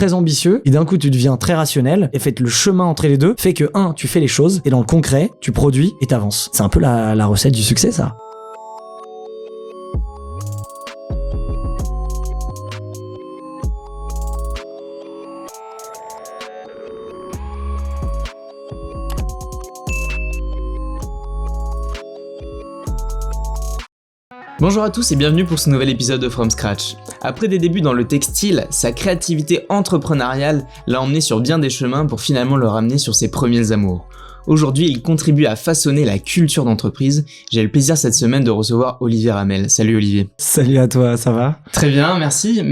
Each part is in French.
très ambitieux et d'un coup tu deviens très rationnel et fait le chemin entre les deux fait que tu fais les choses et dans le concret tu produis et t'avances. C'est un peu la recette du succès, ça. Bonjour à tous et bienvenue pour ce nouvel épisode de From Scratch. Après des débuts dans le textile, sa créativité entrepreneuriale l'a emmené sur bien des chemins pour finalement le ramener sur ses premiers amours. Aujourd'hui, il contribue à façonner la culture d'entreprise. J'ai le plaisir cette semaine de recevoir Olivier Ramel. Salut Olivier. Salut à toi, ça va ? Très bien, merci.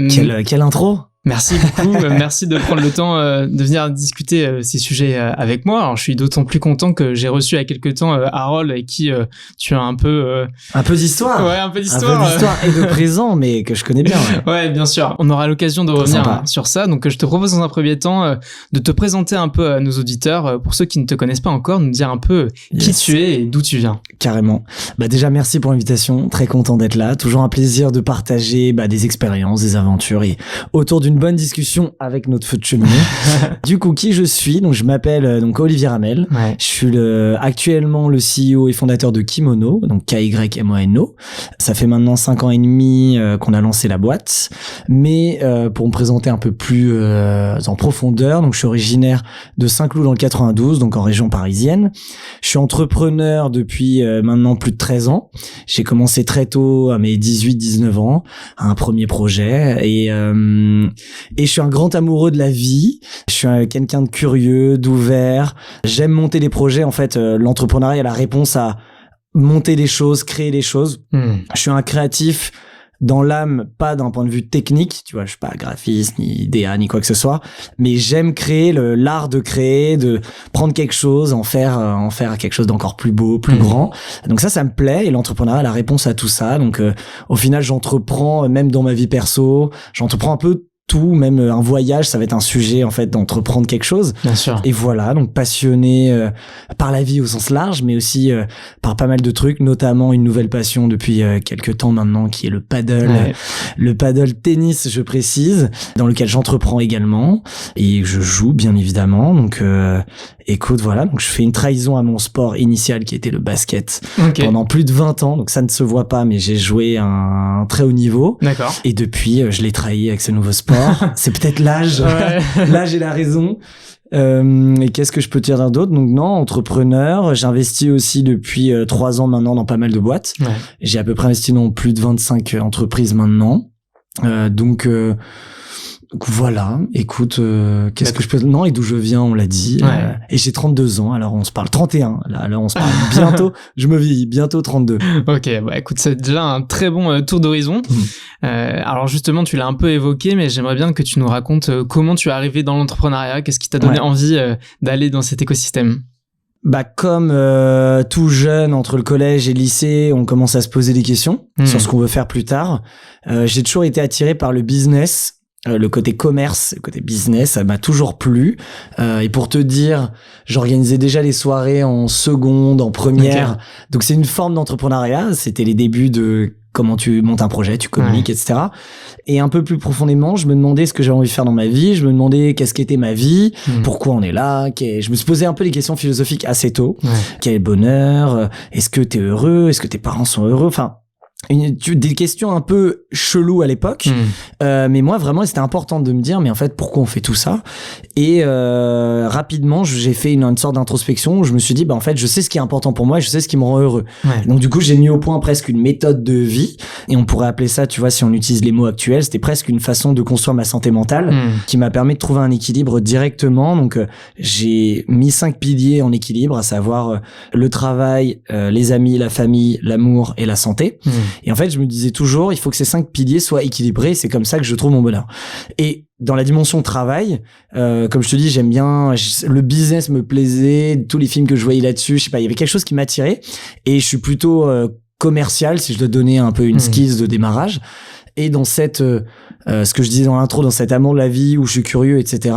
Quelle intro ? Merci beaucoup, merci de prendre le temps de venir discuter ces sujets avec moi. Alors, je suis d'autant plus content que j'ai reçu il y a quelques temps Harold avec qui tu as un peu d'histoire. Ouais, un peu d'histoire. Un peu d'histoire et de présent, mais que je connais bien. Ouais, bien sûr. On aura l'occasion de revenir sur ça. Donc, je te propose dans un premier temps de te présenter un peu à nos auditeurs. Pour ceux qui ne te connaissent pas encore, nous dire un peu qui tu es et d'où tu viens. Carrément. Déjà, merci pour l'invitation. Très content d'être là. Toujours un plaisir de partager des expériences, des aventures et autour d'une bonne discussion avec notre feu de cheminée. Du coup, qui je suis ? Donc, je m'appelle Olivier Ramel. Ouais. Je suis actuellement le CEO et fondateur de Kimono, donc KYMONO. Ça fait maintenant 5 ans et demi qu'on a lancé la boîte. Mais pour me présenter un peu plus en profondeur, donc je suis originaire de Saint-Cloud dans le 92, donc en région parisienne. Je suis entrepreneur depuis maintenant plus de 13 ans. J'ai commencé très tôt, à mes 18-19 ans, un premier projet et je suis un grand amoureux de la vie. Je suis quelqu'un de curieux, d'ouvert. J'aime monter des projets. En fait, l'entrepreneuriat est la réponse à monter des choses, créer des choses. Je suis un créatif dans l'âme, pas d'un point de vue technique, tu vois, je suis pas graphiste, ni DA, ni quoi que ce soit, mais j'aime créer l'art de créer, de prendre quelque chose, en faire quelque chose d'encore plus beau, plus grand. Donc ça me plaît, et l'entrepreneuriat est la réponse à tout ça. Donc au final, j'entreprends, même dans ma vie perso, j'entreprends un peu tout, même un voyage, ça va être un sujet en fait d'entreprendre quelque chose. Bien sûr. Et voilà, donc passionné par la vie au sens large, mais aussi par pas mal de trucs, notamment une nouvelle passion depuis quelques temps maintenant qui est le paddle, le paddle tennis, je précise, dans lequel j'entreprends également et je joue bien évidemment. Donc écoute, voilà, donc je fais une trahison à mon sport initial qui était le basket pendant plus de 20 ans, donc ça ne se voit pas, mais j'ai joué à un très haut niveau. D'accord. Et depuis, je l'ai trahi avec ce nouveau sport. C'est peut-être l'âge. L'âge est la raison. Et qu'est-ce que je peux te dire d'autre ? Donc non, entrepreneur. J'investis aussi depuis 3 ans maintenant dans pas mal de boîtes. Ouais. J'ai à peu près investi dans plus de 25 entreprises maintenant. Donc voilà, écoute, qu'est-ce que je peux... Non, et d'où je viens, on l'a dit. Et j'ai 32 ans, alors on se parle 31. Là on se parle bientôt, je me vis bientôt 32. Ok, écoute, c'est déjà un très bon tour d'horizon. Alors justement, tu l'as un peu évoqué, mais j'aimerais bien que tu nous racontes comment tu es arrivé dans l'entrepreneuriat, qu'est-ce qui t'a donné envie d'aller dans cet écosystème ? Comme tout jeune, entre le collège et le lycée, on commence à se poser des questions sur ce qu'on veut faire plus tard. J'ai toujours été attiré par le business. Le côté commerce, le côté business, ça m'a toujours plu. Et pour te dire, j'organisais déjà les soirées en seconde, en première. Okay. Donc c'est une forme d'entrepreneuriat. C'était les débuts de comment tu montes un projet, tu communiques, etc. Et un peu plus profondément, je me demandais ce que j'avais envie de faire dans ma vie. Je me demandais qu'est-ce qu'était ma vie, pourquoi on est là. Je me suis posé un peu les questions philosophiques assez tôt. Quel est le bonheur ? Est-ce que t'es heureux ? Est-ce que tes parents sont heureux ? Enfin, des questions un peu cheloues à l'époque, mais moi vraiment c'était important de me dire mais en fait pourquoi on fait tout ça. Et rapidement j'ai fait une sorte d'introspection où je me suis dit en fait je sais ce qui est important pour moi et je sais ce qui me rend heureux. Donc du coup j'ai mis au point presque une méthode de vie, et on pourrait appeler ça, tu vois, si on utilise les mots actuels, c'était presque une façon de construire ma santé mentale qui m'a permis de trouver un équilibre directement. Donc j'ai mis 5 piliers en équilibre, à savoir le travail, les amis, la famille, l'amour et la santé. Et en fait, je me disais toujours, il faut que ces 5 piliers soient équilibrés. C'est comme ça que je trouve mon bonheur. Et dans la dimension travail, comme je te dis, j'aime bien, le business me plaisait, tous les films que je voyais là-dessus, je sais pas, il y avait quelque chose qui m'attirait. Et je suis plutôt commercial, si je dois donner un peu une skills de démarrage. Et dans cette, ce que je disais dans l'intro, dans cet amour de la vie où je suis curieux, etc.,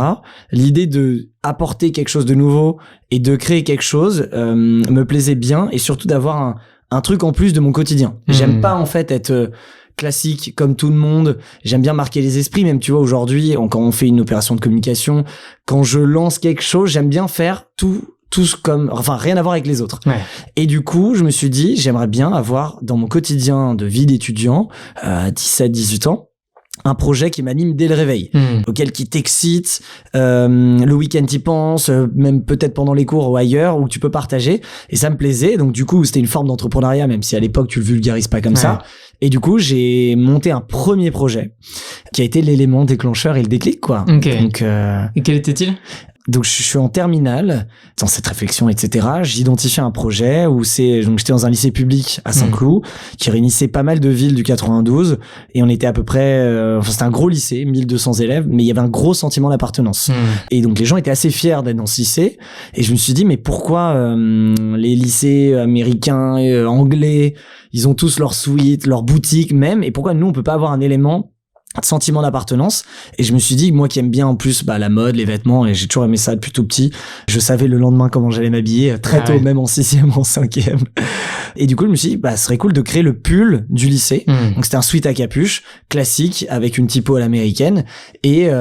l'idée de apporter quelque chose de nouveau et de créer quelque chose me plaisait bien, et surtout d'avoir un truc en plus de mon quotidien. J'aime pas en fait être classique comme tout le monde. J'aime bien marquer les esprits, même tu vois aujourd'hui quand on fait une opération de communication, quand je lance quelque chose, j'aime bien faire tous comme, enfin rien à voir avec les autres. Ouais. Et du coup, je me suis dit, j'aimerais bien avoir dans mon quotidien de vie d'étudiant, 17-18 ans, un projet qui m'anime dès le réveil, auquel qui t'excite, le week-end t'y penses, même peut-être pendant les cours ou ailleurs, où tu peux partager. Et ça me plaisait. Donc du coup, c'était une forme d'entrepreneuriat, même si à l'époque tu le vulgarises pas comme ça. Et du coup, j'ai monté un premier projet qui a été l'élément déclencheur et le déclic, quoi. Okay. Donc, et quel était-il ? Donc je suis en terminale, dans cette réflexion, etc. J'identifie un projet où donc j'étais dans un lycée public à Saint-Cloud qui réunissait pas mal de villes du 92 et on était à peu près, c'était un gros lycée, 1200 élèves, mais il y avait un gros sentiment d'appartenance. Et donc les gens étaient assez fiers d'être dans ce lycée et je me suis dit mais pourquoi les lycées américains, anglais, ils ont tous leur suite, leur boutique même, et pourquoi nous on peut pas avoir un élément sentiment d'appartenance? Et je me suis dit, moi qui aime bien en plus la mode, les vêtements, et j'ai toujours aimé ça depuis tout petit, je savais le lendemain comment j'allais m'habiller très tôt, même en 6e, en 5e. Et du coup je me suis dit ce serait cool de créer le pull du lycée. Donc c'était un sweat à capuche classique avec une typo à l'américaine et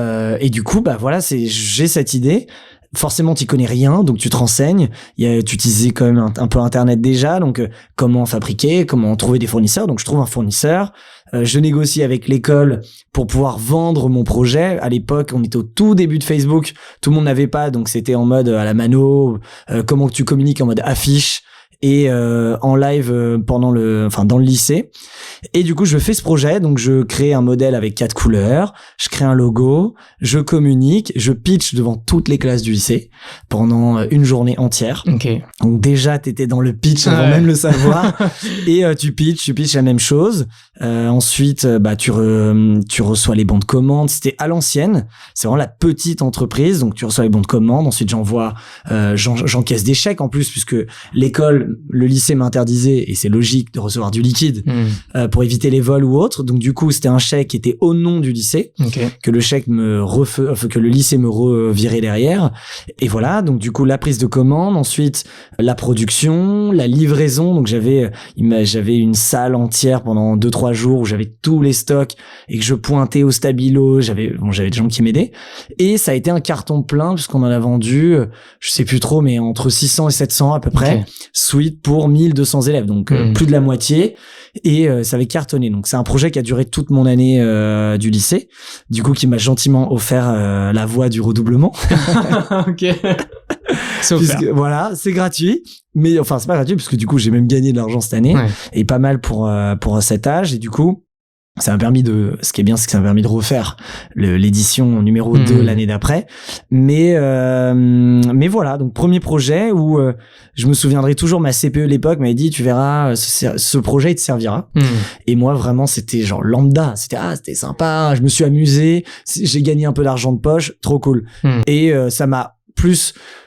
du coup voilà, j'ai cette idée. Forcément, t'y connais rien, donc tu te renseignes. Tu utilisais quand même un peu Internet déjà, donc comment fabriquer, comment trouver des fournisseurs. Donc je trouve un fournisseur. Je négocie avec l'école pour pouvoir vendre mon projet. À l'époque, on était au tout début de Facebook. Tout le monde n'avait pas, donc c'était en mode à la mano. Comment tu communiques en mode affiche et en live dans le lycée. Et du coup, je fais ce projet, donc je crée un modèle avec 4 couleurs, je crée un logo, je communique, je pitch devant toutes les classes du lycée pendant une journée entière. Okay. Donc déjà, t'étais dans le pitch avant même le savoir. Et tu pitches la même chose. Ensuite, tu reçois les bons de commande. C'était à l'ancienne. C'est vraiment la petite entreprise. Donc tu reçois les bons de commande. Ensuite, j'encaisse des chèques en plus, puisque le lycée m'interdisait, et c'est logique de recevoir du liquide pour éviter les vols ou autres. Donc du coup, c'était un chèque qui était au nom du lycée, que le lycée me revirait derrière. Et voilà, donc du coup, la prise de commande, ensuite la production, la livraison. Donc j'avais une salle entière pendant 2-3 jours où j'avais tous les stocks et que je pointais au stabilo. J'avais des gens qui m'aidaient. Et ça a été un carton plein puisqu'on en a vendu, je sais plus trop, mais entre 600 et 700 à peu près, suite pour 1200 élèves. Donc plus de la moitié. Et ça avait cartonné. Donc c'est un projet qui a duré toute mon année du lycée, du coup qui m'a gentiment offert la voie du redoublement. Ok. C'est offert. Voilà, c'est gratuit, mais enfin c'est pas gratuit parce que du coup j'ai même gagné de l'argent cette année et pas mal pour cet âge. Et du coup ce qui est bien, c'est que ça m'a permis de refaire l'édition numéro 2 l'année d'après. Mais voilà, donc premier projet où je me souviendrai toujours, ma CPE de l'époque m'avait dit, tu verras, ce projet il te servira. Et moi vraiment c'était genre lambda, c'était sympa, je me suis amusé, j'ai gagné un peu d'argent de poche, trop cool. Et ça m'a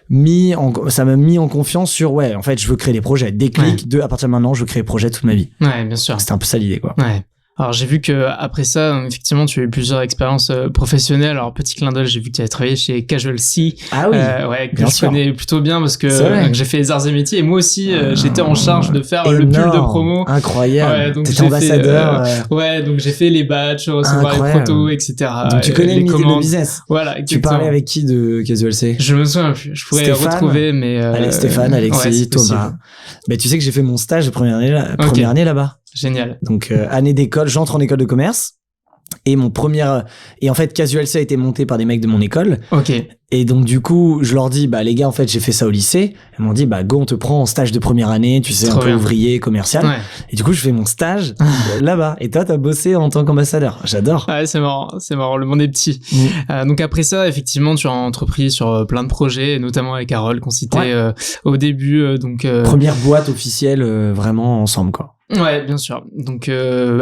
mis en confiance sur en fait je veux créer des projets, déclic à partir de maintenant je veux créer des projets toute ma vie. Ouais, bien sûr. C'était un peu ça l'idée, quoi. Ouais. Alors j'ai vu que après ça, effectivement, tu as eu plusieurs expériences professionnelles. Alors petit clin d'œil, j'ai vu que tu avais travaillé chez Casual C. Ah oui. Que je connais plutôt bien parce que j'ai fait les arts et métiers et moi aussi j'étais en charge de faire le pull de promo. Incroyable. Donc t'étais ambassadeur. Donc j'ai fait les badges, recevoir les protos, etc. Donc tu connais le commandes. De business. Voilà. Exactement. Tu parlais avec qui de Casual C? Je me souviens plus. Je pourrais retrouver, mais Stéphane, Alexis, Thomas. Mais tu sais que j'ai fait mon stage de première année là-bas. Génial. Donc année d'école, j'entre en école de commerce et et en fait Casual C a été monté par des mecs de mon école. OK. Et donc du coup, je leur dis les gars, en fait, j'ai fait ça au lycée. Ils m'ont dit go, on te prend en stage de première année, tu sais, un peu ouvrier, commercial. Ouais. Et du coup, je fais mon stage là-bas. Et toi, t'as bossé en tant qu'ambassadeur. J'adore. Ouais, c'est marrant, le monde est petit. Donc après ça, effectivement, tu as entrepris sur plein de projets, notamment avec Harold qu'on citait au début. Première boîte officielle, vraiment ensemble, quoi. Ouais, bien sûr. Donc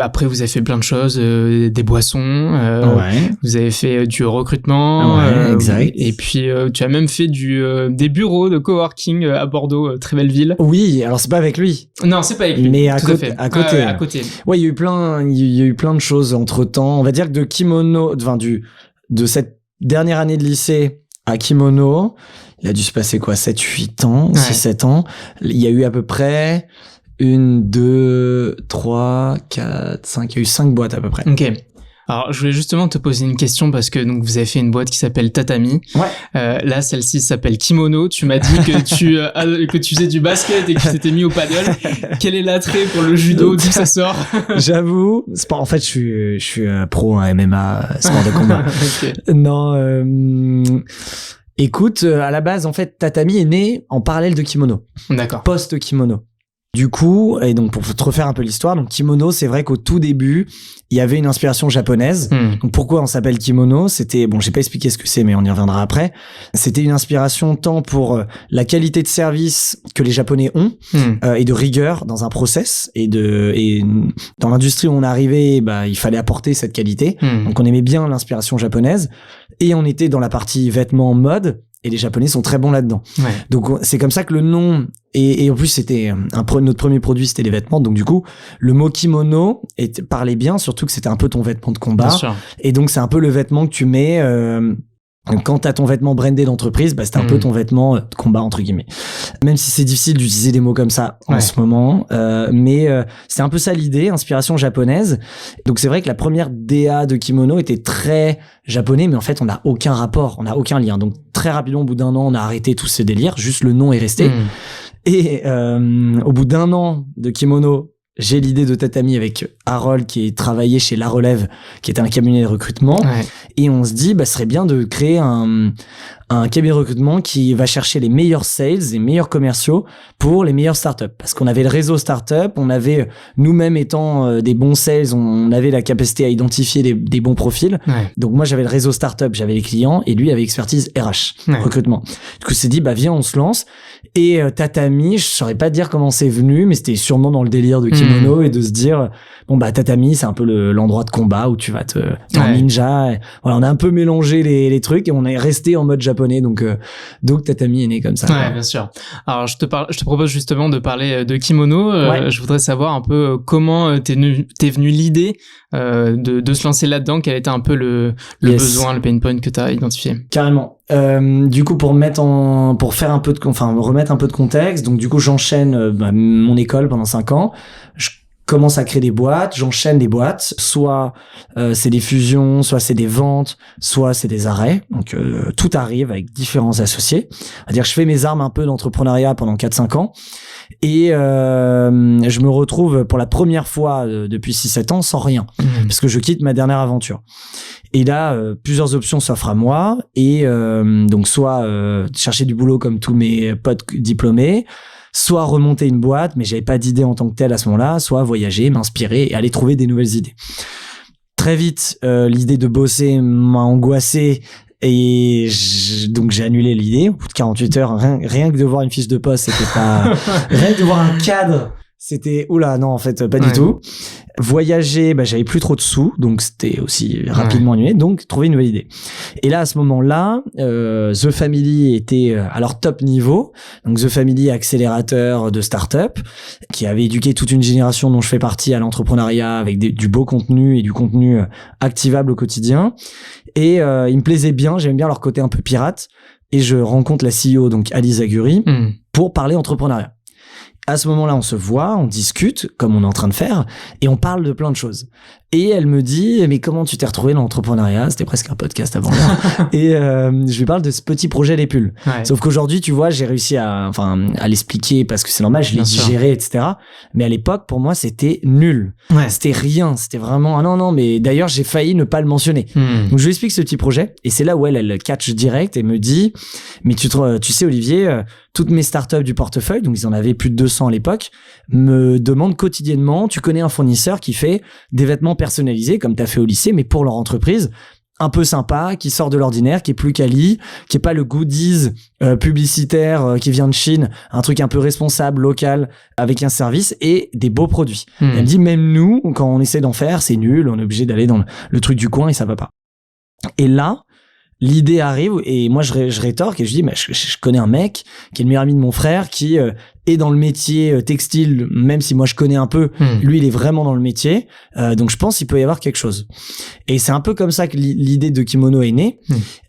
après, vous avez fait plein de choses, des boissons. Vous avez fait du recrutement. Exact. Et puis tu as même fait des bureaux de coworking à Bordeaux, très belle ville. Oui, alors c'est pas avec lui. Non, c'est pas avec lui. Mais à côté. Ouais, il y a eu plein de choses entre temps. On va dire que de Kimono, de cette dernière année de lycée à Kimono, il a dû se passer 7-8 ans, 6-7 ans. Il y a eu à peu près 1, 2, 3, 4, 5. Il y a eu 5 boîtes à peu près. Ok. Alors, je voulais justement te poser une question parce que donc vous avez fait une boîte qui s'appelle Tatami. Ouais. Là, celle-ci s'appelle Kimono. Tu m'as dit que tu faisais du basket et que tu t'étais mis au paddle. Quel est l'attrait pour le judo? D'où ça sort? J'avoue, en fait, je suis pro en MMA, sport de combat. Ok. Non, écoute, à la base, en fait, Tatami est né en parallèle de Kimono. D'accord. Post-Kimono. Du coup, et donc pour te refaire un peu l'histoire, donc Kimono, c'est vrai qu'au tout début, il y avait une inspiration japonaise. Donc pourquoi on s'appelle Kimono? C'était, bon, j'ai pas expliqué ce que c'est, mais on y reviendra après. C'était une inspiration tant pour la qualité de service que les Japonais ont et de rigueur dans un process et dans l'industrie où on est arrivé, bah il fallait apporter cette qualité. Donc on aimait bien l'inspiration japonaise et on était dans la partie vêtements mode. Et les Japonais sont très bons là-dedans. Ouais. Donc c'est comme ça que le nom et en plus c'était notre premier produit, c'était les vêtements. Donc du coup le mot kimono parlait bien, surtout que c'était un peu ton vêtement de combat. Bien sûr. Et donc c'est un peu le vêtement que tu mets quand t'as ton vêtement brandé d'entreprise, bah c'est un peu ton vêtement de combat entre guillemets. Même si c'est difficile d'utiliser des mots comme ça en ce moment, mais c'est un peu ça l'idée, inspiration japonaise. Donc c'est vrai que la première DA de kimono était très japonais, mais en fait on n'a aucun rapport, on n'a aucun lien. Donc très rapidement, au bout d'un an, on a arrêté tous ces délires, juste le nom est resté. Et au bout d'un an de kimono, j'ai l'idée de Tatami avec Harold qui travaillait chez La Relève, qui était un cabinet de recrutement. Ouais. Et on se dit, bah, ce serait bien de créer un cabinet de recrutement qui va chercher les meilleurs sales, les meilleurs commerciaux pour les meilleures startups. Parce qu'on avait le réseau startup, on avait, nous-mêmes étant des bons sales, on avait la capacité à identifier des bons profils. Ouais. Donc moi, j'avais le réseau startup, j'avais les clients et lui avait expertise RH, recrutement. Du coup, on s'est dit, bah, viens, on se lance. Et Tatami, je saurais pas dire comment c'est venu, mais c'était sûrement dans le délire de kimono et de se dire, bon, bah, Tatami, c'est un peu l'endroit de combat où tu vas t'es un ninja. Et, voilà, on a un peu mélangé les trucs et on est resté en mode japonais. Donc Tatami est né comme ça. Ouais, bien sûr. Alors, je te propose justement de parler de kimono. Je voudrais savoir un peu comment t'es venu l'idée de se lancer là-dedans. Quel était un peu le besoin, le pain point que t'as identifié? Carrément. Du coup, pour remettre un peu de contexte, donc du coup, j'enchaîne mon école pendant 5 ans. Je commence à créer des boîtes, j'enchaîne des boîtes, soit c'est des fusions, soit c'est des ventes, soit c'est des arrêts. Donc tout arrive avec différents associés. C'est-à-dire que je fais mes armes un peu d'entrepreneuriat pendant 4-5 ans et je me retrouve pour la première fois depuis 6-7 ans sans rien parce que je quitte ma dernière aventure. Et là, plusieurs options s'offrent à moi et donc soit chercher du boulot comme tous mes potes diplômés, soit remonter une boîte, mais j'avais pas d'idée en tant que telle à ce moment-là, soit voyager, m'inspirer et aller trouver des nouvelles idées. Très vite, l'idée de bosser m'a angoissé et donc j'ai annulé l'idée. Au bout de 48 heures, rien que de voir une fiche de poste, c'était pas... rien que de voir un cadre, c'était... Oula, non, en fait, pas du tout. Voyager, bah, j'avais plus trop de sous, donc c'était aussi rapidement annulé, donc trouver une nouvelle idée. Et là, à ce moment-là, The Family était à leur top niveau. Donc The Family, accélérateur de start-up, qui avait éduqué toute une génération dont je fais partie à l'entrepreneuriat avec du beau contenu et du contenu activable au quotidien. Et il me plaisait bien, j'aimais bien leur côté un peu pirate. Et je rencontre la CEO, donc Alice Zaguri, pour parler entrepreneuriat. À ce moment-là, on se voit, on discute, comme on est en train de faire, et on parle de plein de choses. Et elle me dit, mais comment tu t'es retrouvé dans l'entrepreneuriat? C'était presque un podcast avant là. Et je lui parle de ce petit projet Les Pulls. Ouais. Sauf qu'aujourd'hui, tu vois, j'ai réussi à l'expliquer parce que c'est normal, je l'ai digéré, etc. Mais à l'époque, pour moi, c'était nul. Ouais. C'était rien. C'était vraiment, ah non, mais d'ailleurs, j'ai failli ne pas le mentionner. Donc, je lui explique ce petit projet. Et c'est là où elle catch direct et me dit, mais tu sais, Olivier, toutes mes startups du portefeuille, donc ils en avaient plus de 200 à l'époque, me demandent quotidiennement, tu connais un fournisseur qui fait des vêtements personnalisés, comme t'as fait au lycée, mais pour leur entreprise, un peu sympa, qui sort de l'ordinaire, qui est plus quali, qui est pas le goodies publicitaire qui vient de Chine, un truc un peu responsable, local, avec un service et des beaux produits. Elle me dit, même nous, quand on essaie d'en faire, c'est nul, on est obligé d'aller dans le truc du coin et ça va pas. Et là, l'idée arrive et moi je rétorque et je dis mais je connais un mec qui est le meilleur ami de mon frère qui est dans le métier textile, même si moi je connais un peu, lui il est vraiment dans le métier, donc je pense qu'il peut y avoir quelque chose. Et c'est un peu comme ça que l'idée de Kimono est née,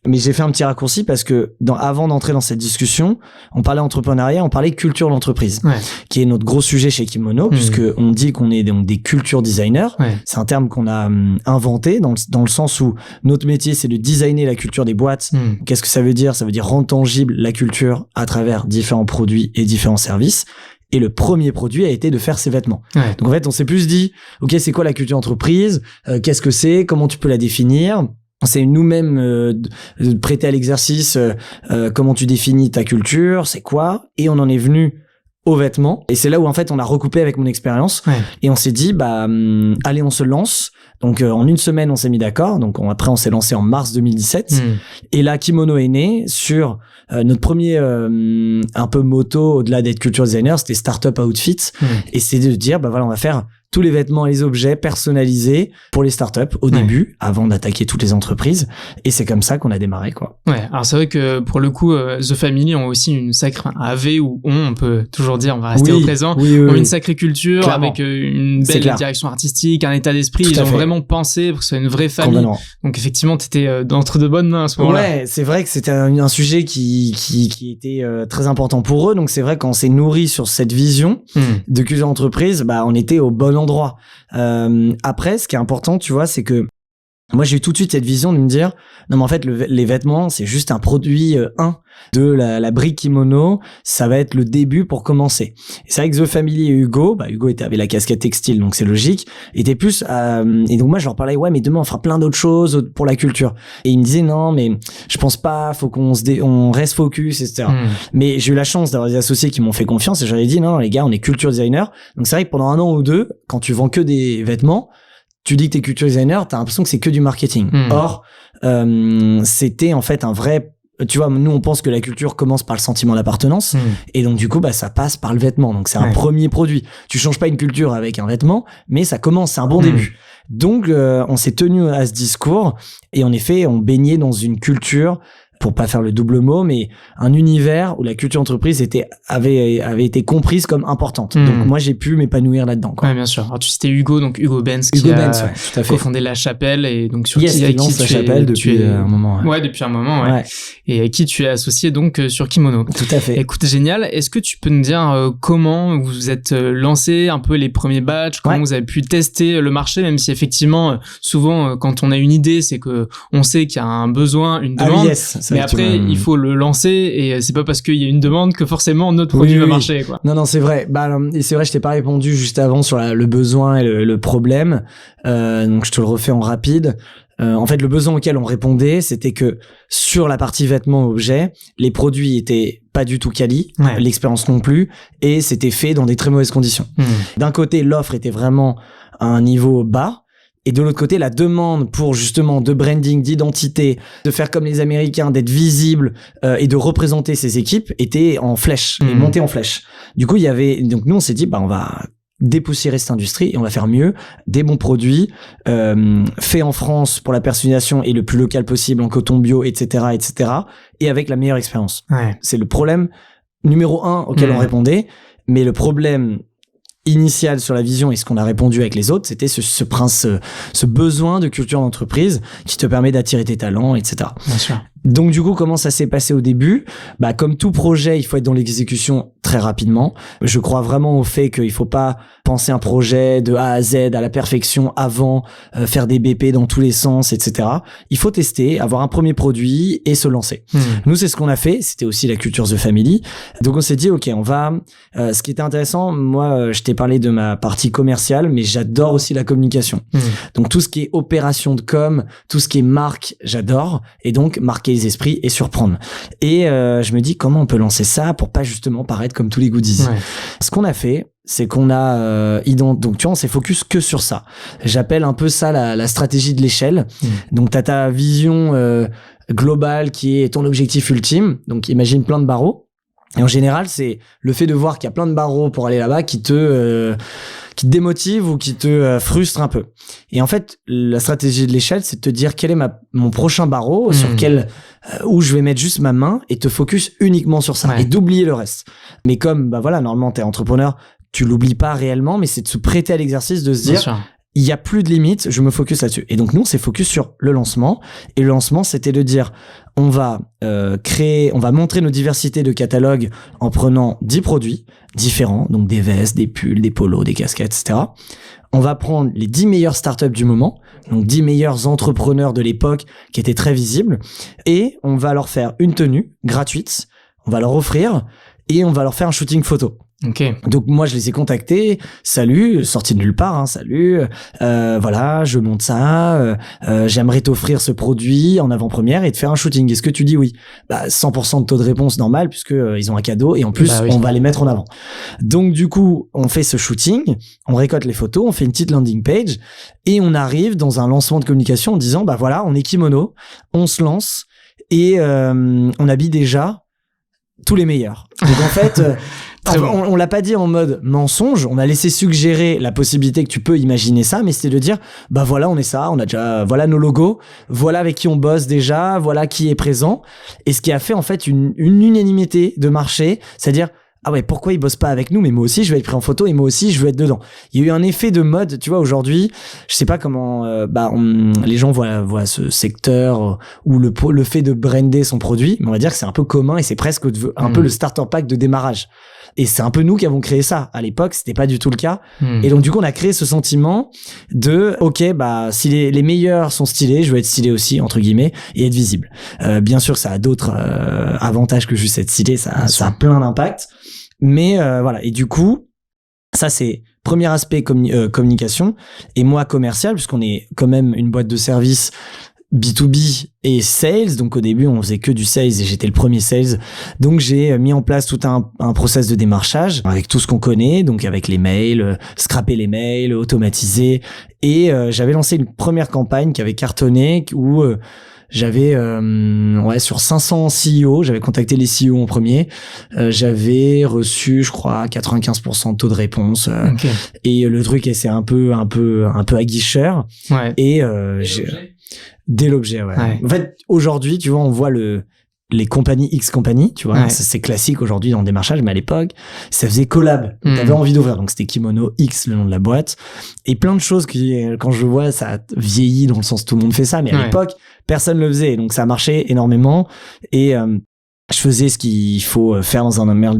mais j'ai fait un petit raccourci parce que avant d'entrer dans cette discussion, on parlait entrepreneuriat, on parlait culture d'entreprise, qui est notre gros sujet chez Kimono, puisque on dit qu'on est donc des culture designers. C'est un terme qu'on a inventé dans le sens où notre métier c'est de designer la culture des boîtes. Qu'est-ce que ça veut dire? Ça veut dire rendre tangible la culture à travers différents produits et différents services. Et le premier produit a été de faire ces vêtements. Donc en fait, on s'est plus dit, ok, c'est quoi la culture d'entreprise? Qu'est-ce que c'est? Comment tu peux la définir? C'est nous-mêmes prêter à l'exercice comment tu définis ta culture, c'est quoi? Et on en est venu aux vêtements. Et c'est là où en fait on a recoupé avec mon expérience et on s'est dit allez, on se lance. Donc en une semaine on s'est mis d'accord. Donc après on s'est lancé en mars 2017 et là Kimono est né sur notre premier un peu motto au-delà d'être culture designer, c'était Startup Outfit et c'est de dire voilà, on va faire tous les vêtements et les objets personnalisés pour les startups au début, avant d'attaquer toutes les entreprises. Et c'est comme ça qu'on a démarré, quoi. Ouais, alors c'est vrai que pour le coup, The Family ont aussi une sacrée, avait ou on peut toujours dire, on va rester au présent, ont une sacrée culture, clairement, avec une belle direction artistique, un état d'esprit. Ils ont vraiment pensé pour que ce soit une vraie famille. Complètement. Donc effectivement, t'étais entre de bonnes mains à ce moment-là. Ouais, c'est vrai que c'était un sujet qui était très important pour eux. Donc c'est vrai qu'on s'est nourri sur cette vision de culture d'entreprise, on était au bon endroit. Après, ce qui est important, tu vois, c'est que moi j'ai eu tout de suite cette vision de me dire non mais en fait les vêtements c'est juste un produit de la brique Kimono, ça va être le début pour commencer. Et c'est vrai que The Family et Hugo, Hugo avait la casquette textile donc c'est logique, était plus et donc moi je leur parlais mais demain on fera plein d'autres choses pour la culture et ils me disaient non mais je pense pas, faut qu'on on reste focus, etc. Mais j'ai eu la chance d'avoir des associés qui m'ont fait confiance et j'aurais dit non les gars on est culture designer, donc c'est vrai que pendant 1 an ou 2 quand tu vends que des vêtements, tu dis que t'es culture designer, t'as l'impression que c'est que du marketing. Or, c'était en fait un vrai... Tu vois, nous, on pense que la culture commence par le sentiment d'appartenance. Et donc, du coup, ça passe par le vêtement. Donc, c'est un premier produit. Tu changes pas une culture avec un vêtement, mais ça commence, c'est un bon début. Donc, on s'est tenu à ce discours. Et en effet, on baignait dans une culture, pour pas faire le double mot, mais un univers où la culture entreprise avait été comprise comme importante. Donc moi j'ai pu m'épanouir là-dedans, quoi. Ouais, bien sûr. Alors tu citais Hugo, donc Hugo Benz qui a cofondé La Chapelle et donc sur qui lance La Chapelle depuis un moment. Ouais, depuis un moment. Ouais. Et à qui tu es associé donc sur Kimono. Tout à fait. Écoute, génial. Est-ce que tu peux nous dire comment vous vous êtes lancé un peu les premiers batchs, comment vous avez pu tester le marché, même si effectivement souvent quand on a une idée, c'est que on sait qu'il y a un besoin, une demande. Mais après, il faut le lancer et c'est pas parce qu'il y a une demande que forcément notre produit va marcher, quoi. Non, c'est vrai. Et c'est vrai, je t'ai pas répondu juste avant sur le besoin et le problème. Donc je te le refais en rapide. En fait, le besoin auquel on répondait, c'était que sur la partie vêtements objets, les produits étaient pas du tout quali, l'expérience non plus, et c'était fait dans des très mauvaises conditions. D'un côté, l'offre était vraiment à un niveau bas. Et de l'autre côté, la demande pour justement de branding, d'identité, de faire comme les Américains, d'être visible et de représenter ses équipes était en flèche, et montée en flèche. Du coup, donc nous on s'est dit on va dépoussiérer cette industrie et on va faire mieux, des bons produits faits en France pour la personnalisation et le plus local possible en coton bio, etc., et avec la meilleure expérience. C'est le problème numéro 1 auquel on répondait, mais le problème initial sur la vision et ce qu'on a répondu avec les autres, c'était ce besoin de culture d'entreprise qui te permet d'attirer tes talents, etc. Bien sûr. Donc du coup, comment ça s'est passé au début ? Comme tout projet, il faut être dans l'exécution très rapidement. Je crois vraiment au fait qu'il faut pas penser un projet de A à Z à la perfection avant, faire des BP dans tous les sens, etc. Il faut tester, avoir un premier produit et se lancer. Nous, c'est ce qu'on a fait. C'était aussi la culture The Family. Donc on s'est dit, ok, on va... ce qui était intéressant, moi, je t'ai parlé de ma partie commerciale, mais j'adore aussi la communication. Donc tout ce qui est opération de com, tout ce qui est marque, j'adore. Et donc marquer les esprits et surprendre. Et je me dis comment on peut lancer ça pour pas justement paraître comme tous les goodies. Ce qu'on a fait, c'est qu'on a donc tu vois, on s'est focus que sur ça. J'appelle un peu ça la stratégie de l'échelle. Donc t'as ta vision globale qui est ton objectif ultime. Donc imagine plein de barreaux. Et en général, c'est le fait de voir qu'il y a plein de barreaux pour aller là-bas qui te te démotive ou qui te frustre un peu. Et en fait, la stratégie de l'échelle, c'est de te dire quel est mon prochain barreau, sur quel où je vais mettre juste ma main et te focus uniquement sur ça et d'oublier le reste. Mais comme normalement t'es entrepreneur, tu l'oublies pas réellement, mais c'est de se prêter à l'exercice de se dire il y a plus de limites, je me focus là-dessus. Et donc nous, on s'est focus sur le lancement. Et le lancement, c'était de dire, on va montrer nos diversités de catalogues en prenant 10 produits différents, donc des vestes, des pulls, des polos, des casquettes, etc. On va prendre les 10 meilleures startups du moment, donc 10 meilleurs entrepreneurs de l'époque qui étaient très visibles, et on va leur faire une tenue gratuite, on va leur offrir, et on va leur faire un shooting photo. Okay. Donc moi je les ai contactés, salut, sorti de nulle part, salut, voilà, je monte ça, j'aimerais t'offrir ce produit en avant-première et te faire un shooting. Est-ce que tu dis oui? 100% de taux de réponse normal puisque ils ont un cadeau et en plus on va les mettre en avant. Donc du coup on fait ce shooting, on récolte les photos, on fait une petite landing page et on arrive dans un lancement de communication en disant voilà, on est Kimono, on se lance et on habille déjà tous les meilleurs. Donc en fait on l'a pas dit en mode mensonge, on a laissé suggérer la possibilité que tu peux imaginer ça, mais c'était de dire voilà, on est ça, on a déjà voilà nos logos, voilà avec qui on bosse déjà, voilà qui est présent, et ce qui a fait en fait une unanimité de marché, c'est-à-dire pourquoi ils bossent pas avec nous, mais moi aussi je vais être pris en photo et moi aussi je veux être dedans. Il y a eu un effet de mode, tu vois, aujourd'hui, je sais pas comment les gens voient ce secteur ou le fait de brander son produit, mais on va dire que c'est un peu commun et c'est presque un peu le starter pack de démarrage. Et c'est un peu nous qui avons créé ça. À l'époque, c'était pas du tout le cas. Et donc, du coup, on a créé ce sentiment de, si les meilleurs sont stylés, je veux être stylé aussi, entre guillemets, et être visible. Bien sûr, ça a d'autres avantages que juste être stylé. Ça a plein d'impacts. Mais voilà. Et du coup, ça, c'est premier aspect communication. Et moi, commercial, puisqu'on est quand même une boîte de service B2B et sales, donc au début on faisait que du sales et j'étais le premier sales, donc j'ai mis en place tout un process de démarchage avec tout ce qu'on connaît, donc avec les mails, scraper les mails, automatiser, et j'avais lancé une première campagne qui avait cartonné où j'avais sur 500 CEO, j'avais contacté les CEO en premier, j'avais reçu je crois 95% de taux de réponse, et le truc c'est un peu aguicheur, et dès l'objet, En fait, aujourd'hui, tu vois, on voit les compagnies X compagnies, tu vois, c'est classique aujourd'hui dans le démarchage, mais à l'époque, ça faisait collab. T'avais envie d'ouvrir, donc c'était Kimono X, le nom de la boîte, et plein de choses qui, quand je vois, ça vieillit dans le sens tout le monde fait ça, mais à l'époque, personne le faisait, donc ça marchait énormément, et je faisais ce qu'il faut faire dans un mail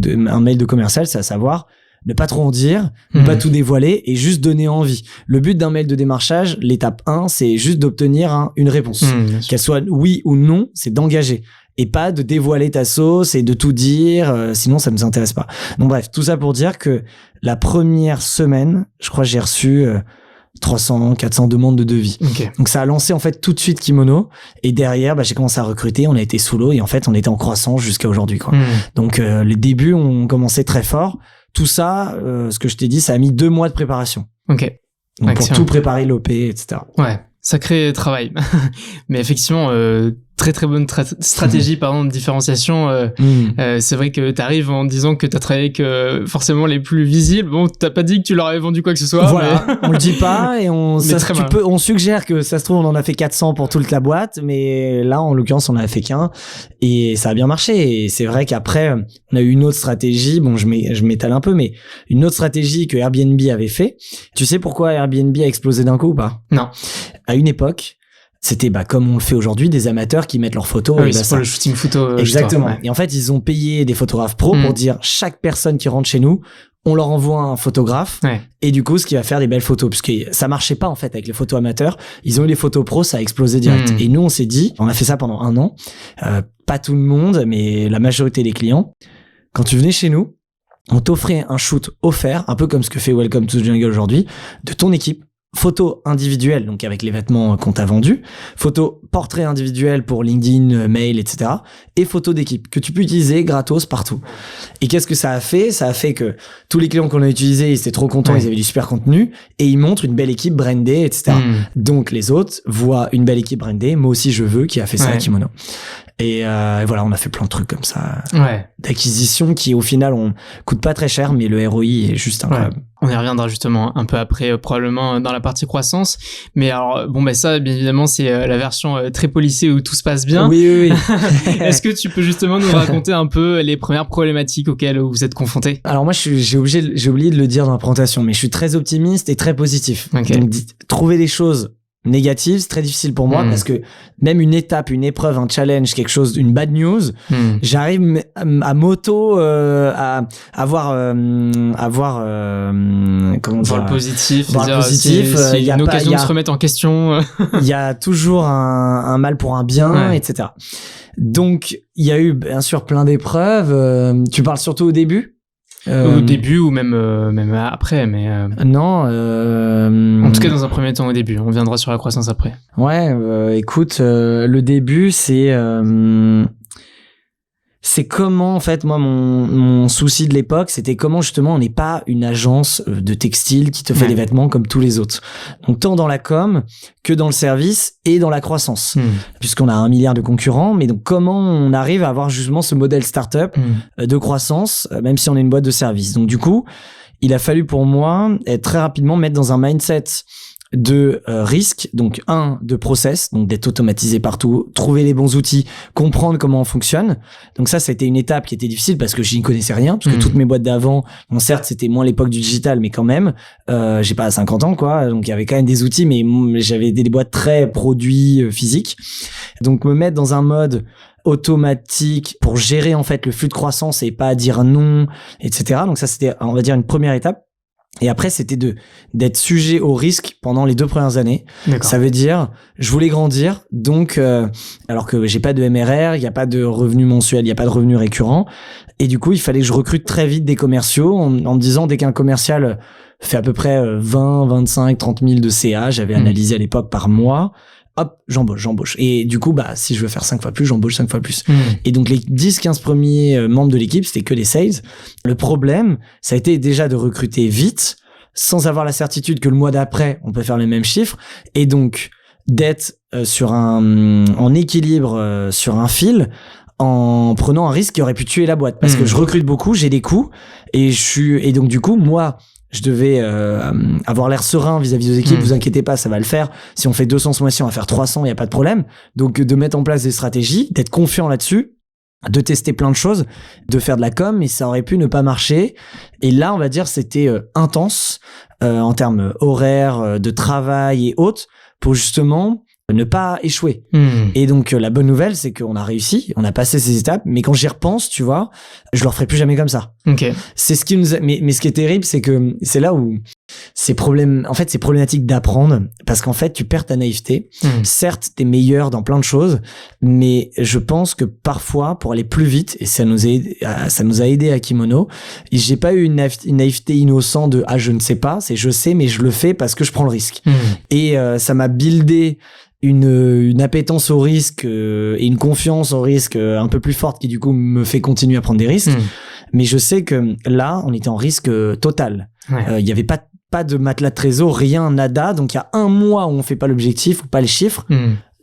de commercial, c'est à savoir ne pas trop en dire, ne pas tout dévoiler et juste donner envie. Le but d'un mail de démarchage, l'étape 1, c'est juste d'obtenir une réponse. Qu'elle soit oui ou non, c'est d'engager. Et pas de dévoiler ta sauce et de tout dire, sinon ça ne nous intéresse pas. Donc bref, tout ça pour dire que la première semaine, je crois que j'ai reçu 300, 400 demandes de devis. Donc ça a lancé en fait tout de suite Kimono, et derrière j'ai commencé à recruter, on a été sous l'eau et en fait on était en croissance jusqu'à aujourd'hui, quoi. Donc les débuts ont commencé très fort. Tout ça, ce que je t'ai dit, ça a mis 2 mois de préparation. Donc pour tout préparer, l'OP, etc. Ouais, sacré travail. Mais effectivement, très très bonne stratégie de différenciation. C'est vrai que t'arrives en disant que t'as travaillé avec forcément les plus visibles. Bon, t'as pas dit que tu leur avais vendu quoi que ce soit. Voilà, mais... on le dit pas et on suggère que ça se trouve on en a fait 400 pour toute la boîte, mais là en l'occurrence on en a fait qu'un et ça a bien marché. Et c'est vrai qu'après on a eu une autre stratégie. Bon, je m'étale un peu, mais une autre stratégie que Airbnb avait fait. Tu sais pourquoi Airbnb a explosé d'un coup ou pas? Non. À une époque, c'était comme on le fait aujourd'hui, des amateurs qui mettent leurs photos. C'est pour le shooting photo. Exactement. Et en fait, ils ont payé des photographes pros pour dire chaque personne qui rentre chez nous, on leur envoie un photographe. Et du coup, ce qui va faire des belles photos, puisque ça marchait pas en fait avec les photos amateurs. Ils ont eu les photos pros, ça a explosé direct. Et nous, on s'est dit, on a fait ça pendant 1 an. Pas tout le monde, mais la majorité des clients. Quand tu venais chez nous, on t'offrait un shoot offert, un peu comme ce que fait Welcome to the Jungle aujourd'hui, de ton équipe. Photo individuelle, donc avec les vêtements qu'on t'a vendus, photo portrait individuel pour LinkedIn, mail, etc. et photo d'équipe que tu peux utiliser gratos partout. Et qu'est-ce que ça a fait? Ça a fait que tous les clients qu'on a utilisés, ils étaient trop contents, ils avaient du super contenu et ils montrent une belle équipe brandée, etc. Donc les autres voient une belle équipe brandée, moi aussi je veux, qui a fait ça à Kimono. Et voilà, on a fait plein de trucs comme ça. Ouais. D'acquisition qui, au final, coûtent pas très cher, mais le ROI est juste incroyable. Ouais. On y reviendra justement un peu après, probablement dans la partie croissance. Mais alors, ça, bien évidemment, c'est la version très polissée où tout se passe bien. Oui. Est-ce que tu peux justement nous raconter un peu les premières problématiques auxquelles vous êtes confrontés? Alors moi, j'ai oublié de le dire dans la présentation, mais je suis très optimiste et très positif. Okay. Donc, trouver des choses négatives, c'est très difficile pour moi parce que même une étape, une épreuve, un challenge, quelque chose, une bad news, j'arrive à m'auto à avoir comment dire, voir le positif, voir le positif, il y a une occasion de se remettre en question. Il y a toujours un mal pour un bien, etc. Donc il y a eu bien sûr plein d'épreuves. Tu parles surtout au début? Au début ou même après, mais non. En tout cas, dans un premier temps, au début. On viendra sur la croissance après. Ouais, écoute, le début, c'est comment, en fait, moi, mon souci de l'époque, c'était comment, justement, on n'est pas une agence de textile qui te fait des vêtements comme tous les autres. Donc, tant dans la com que dans le service et dans la croissance. Puisqu'on a 1 milliard de concurrents, mais donc, comment on arrive à avoir, justement, ce modèle startup de croissance, même si on est une boîte de service. Donc, du coup, il a fallu pour moi, très rapidement, mettre dans un mindset de risque, donc de process, donc d'être automatisé partout, trouver les bons outils, comprendre comment on fonctionne. Donc ça a été une étape qui était difficile parce que je n'y connaissais rien, parce que toutes mes boîtes d'avant, bon certes c'était moins l'époque du digital, mais quand même, j'ai pas 50 ans quoi, donc il y avait quand même des outils, mais j'avais des boîtes très produits physiques. Donc me mettre dans un mode automatique pour gérer en fait le flux de croissance et pas dire non, etc. Donc ça c'était, on va dire, une première étape. Et après, c'était d'être sujet au risque pendant les 2 premières années. D'accord. Ça veut dire, je voulais grandir, donc alors que j'ai pas de MRR, il y a pas de revenus mensuels, il y a pas de revenus récurrents, et du coup, il fallait que je recrute très vite des commerciaux en me disant dès qu'un commercial fait à peu près 20, 25, 30 000 de CA, j'avais analysé à l'époque par mois. Hop, j'embauche. Et du coup, si je veux faire 5 fois plus, j'embauche 5 fois plus. Et donc, les 10-15 premiers membres de l'équipe, c'était que des sales. Le problème, ça a été déjà de recruter vite, sans avoir la certitude que le mois d'après, on peut faire les mêmes chiffres. Et donc, d'être en équilibre sur un fil, en prenant un risque qui aurait pu tuer la boîte. Parce que je recrute beaucoup, j'ai des coûts, et donc, du coup, moi, je devais avoir l'air serein vis-à-vis des équipes. Vous inquiétez pas, ça va le faire. Si on fait 200 ce mois-ci, on va faire 300, il y a pas de problème. Donc de mettre en place des stratégies, d'être confiant là-dessus, de tester plein de choses, de faire de la com, mais ça aurait pu ne pas marcher. Et là, on va dire, c'était intense en termes horaires, de travail et autres, pour justement ne pas échouer. Et donc la bonne nouvelle, c'est qu'on a réussi, on a passé ces étapes, mais quand j'y repense, tu vois, je le referai plus jamais comme ça. Okay. C'est ce qui nous a... mais ce qui est terrible, c'est que c'est là où c'est problématique d'apprendre, parce qu'en fait tu perds ta naïveté. Certes, t'es meilleur dans plein de choses, mais je pense que parfois, pour aller plus vite, et ça nous a aidé à Kimono, j'ai pas eu une naïveté innocente de je ne sais pas, c'est je sais, mais je le fais parce que je prends le risque. Et ça m'a buildé une appétence au risque et une confiance au risque un peu plus forte qui du coup me fait continuer à prendre des risques. Mais je sais que là, on était en risque total. Il y avait pas de matelas de trésor, rien, nada. Donc il y a 1 mois où on fait pas l'objectif ou pas les chiffres.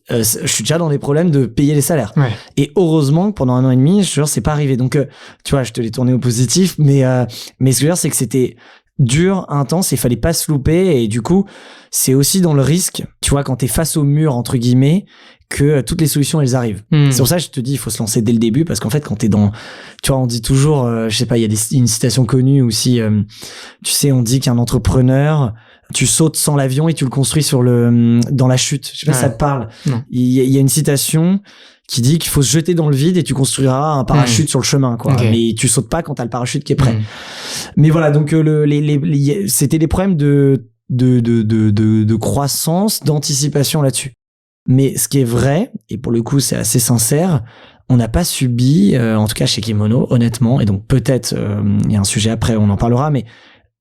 Je suis déjà dans les problèmes de payer les salaires. Et heureusement que pendant 1 an et demi, je te jure, c'est pas arrivé. Donc tu vois, je te l'ai tourné au positif, mais ce que je veux dire, c'est que c'était dur, intense, il fallait pas se louper, et du coup c'est aussi dans le risque, tu vois, quand t'es face au mur entre guillemets, que toutes les solutions elles arrivent. C'est pour ça que je te dis, il faut se lancer dès le début, parce qu'en fait quand t'es dans, tu vois, on dit toujours, je sais pas, il y a une citation connue aussi, tu sais, on dit qu'un entrepreneur, tu sautes sans l'avion et tu le construis dans la chute. Je sais pas si ça te parle. Il y a une citation qui dit qu'il faut se jeter dans le vide et tu construiras un parachute sur le chemin, quoi. Okay. Mais tu sautes pas quand t'as le parachute qui est prêt. Mais voilà, donc c'était des problèmes de croissance, d'anticipation là-dessus. Mais ce qui est vrai, et pour le coup c'est assez sincère, on n'a pas subi, en tout cas chez Kimono, honnêtement, et donc peut-être il y a un sujet après, on en parlera, mais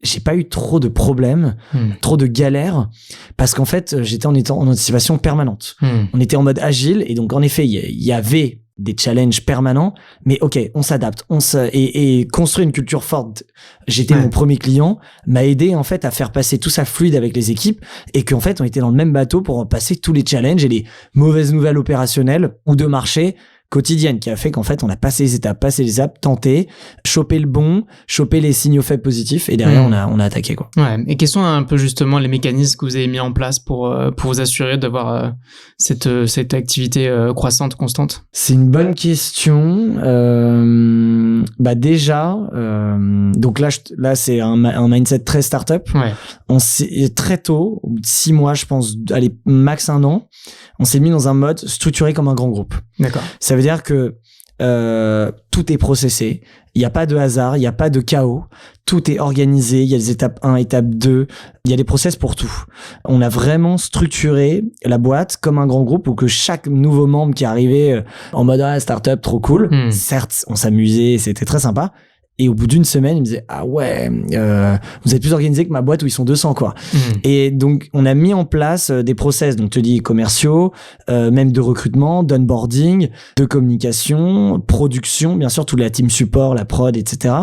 j'ai pas eu trop de problèmes, trop de galères, parce qu'en fait, j'étais en anticipation permanente. On était en mode agile, et donc en effet, il y avait des challenges permanents, mais ok, on s'adapte, et construire une culture forte. J'étais mon premier client, m'a aidé en fait à faire passer tout ça fluide avec les équipes, et qu'en fait, on était dans le même bateau pour passer tous les challenges et les mauvaises nouvelles opérationnelles ou de marché quotidienne qui a fait qu'en fait, on a passé les étapes, tenté, chopé le bon, chopé les signaux faibles positifs et derrière, on a attaqué, quoi. Ouais. Et quels sont un peu justement les mécanismes que vous avez mis en place pour vous assurer d'avoir cette activité croissante, constante? C'est une bonne question. Déjà, donc là, c'est un mindset très startup. Ouais. On s'est très tôt, au bout de 6 mois, je pense, allez, max 1 an, on s'est mis dans un mode structuré comme un grand groupe. D'accord. Ça veut dire que tout est processé, il n'y a pas de hasard, il n'y a pas de chaos, tout est organisé, il y a des étapes 1, étape 2, il y a des process pour tout. On a vraiment structuré la boîte comme un grand groupe où que chaque nouveau membre qui arrivait en mode startup trop cool, certes on s'amusait, c'était très sympa. Et au bout d'une semaine, il me disait, ah ouais, vous êtes plus organisé que ma boîte où ils sont 200, quoi. Et donc, on a mis en place des process, donc, te dis, commerciaux, même de recrutement, d'onboarding, de communication, production, bien sûr, toute la team support, la prod, etc.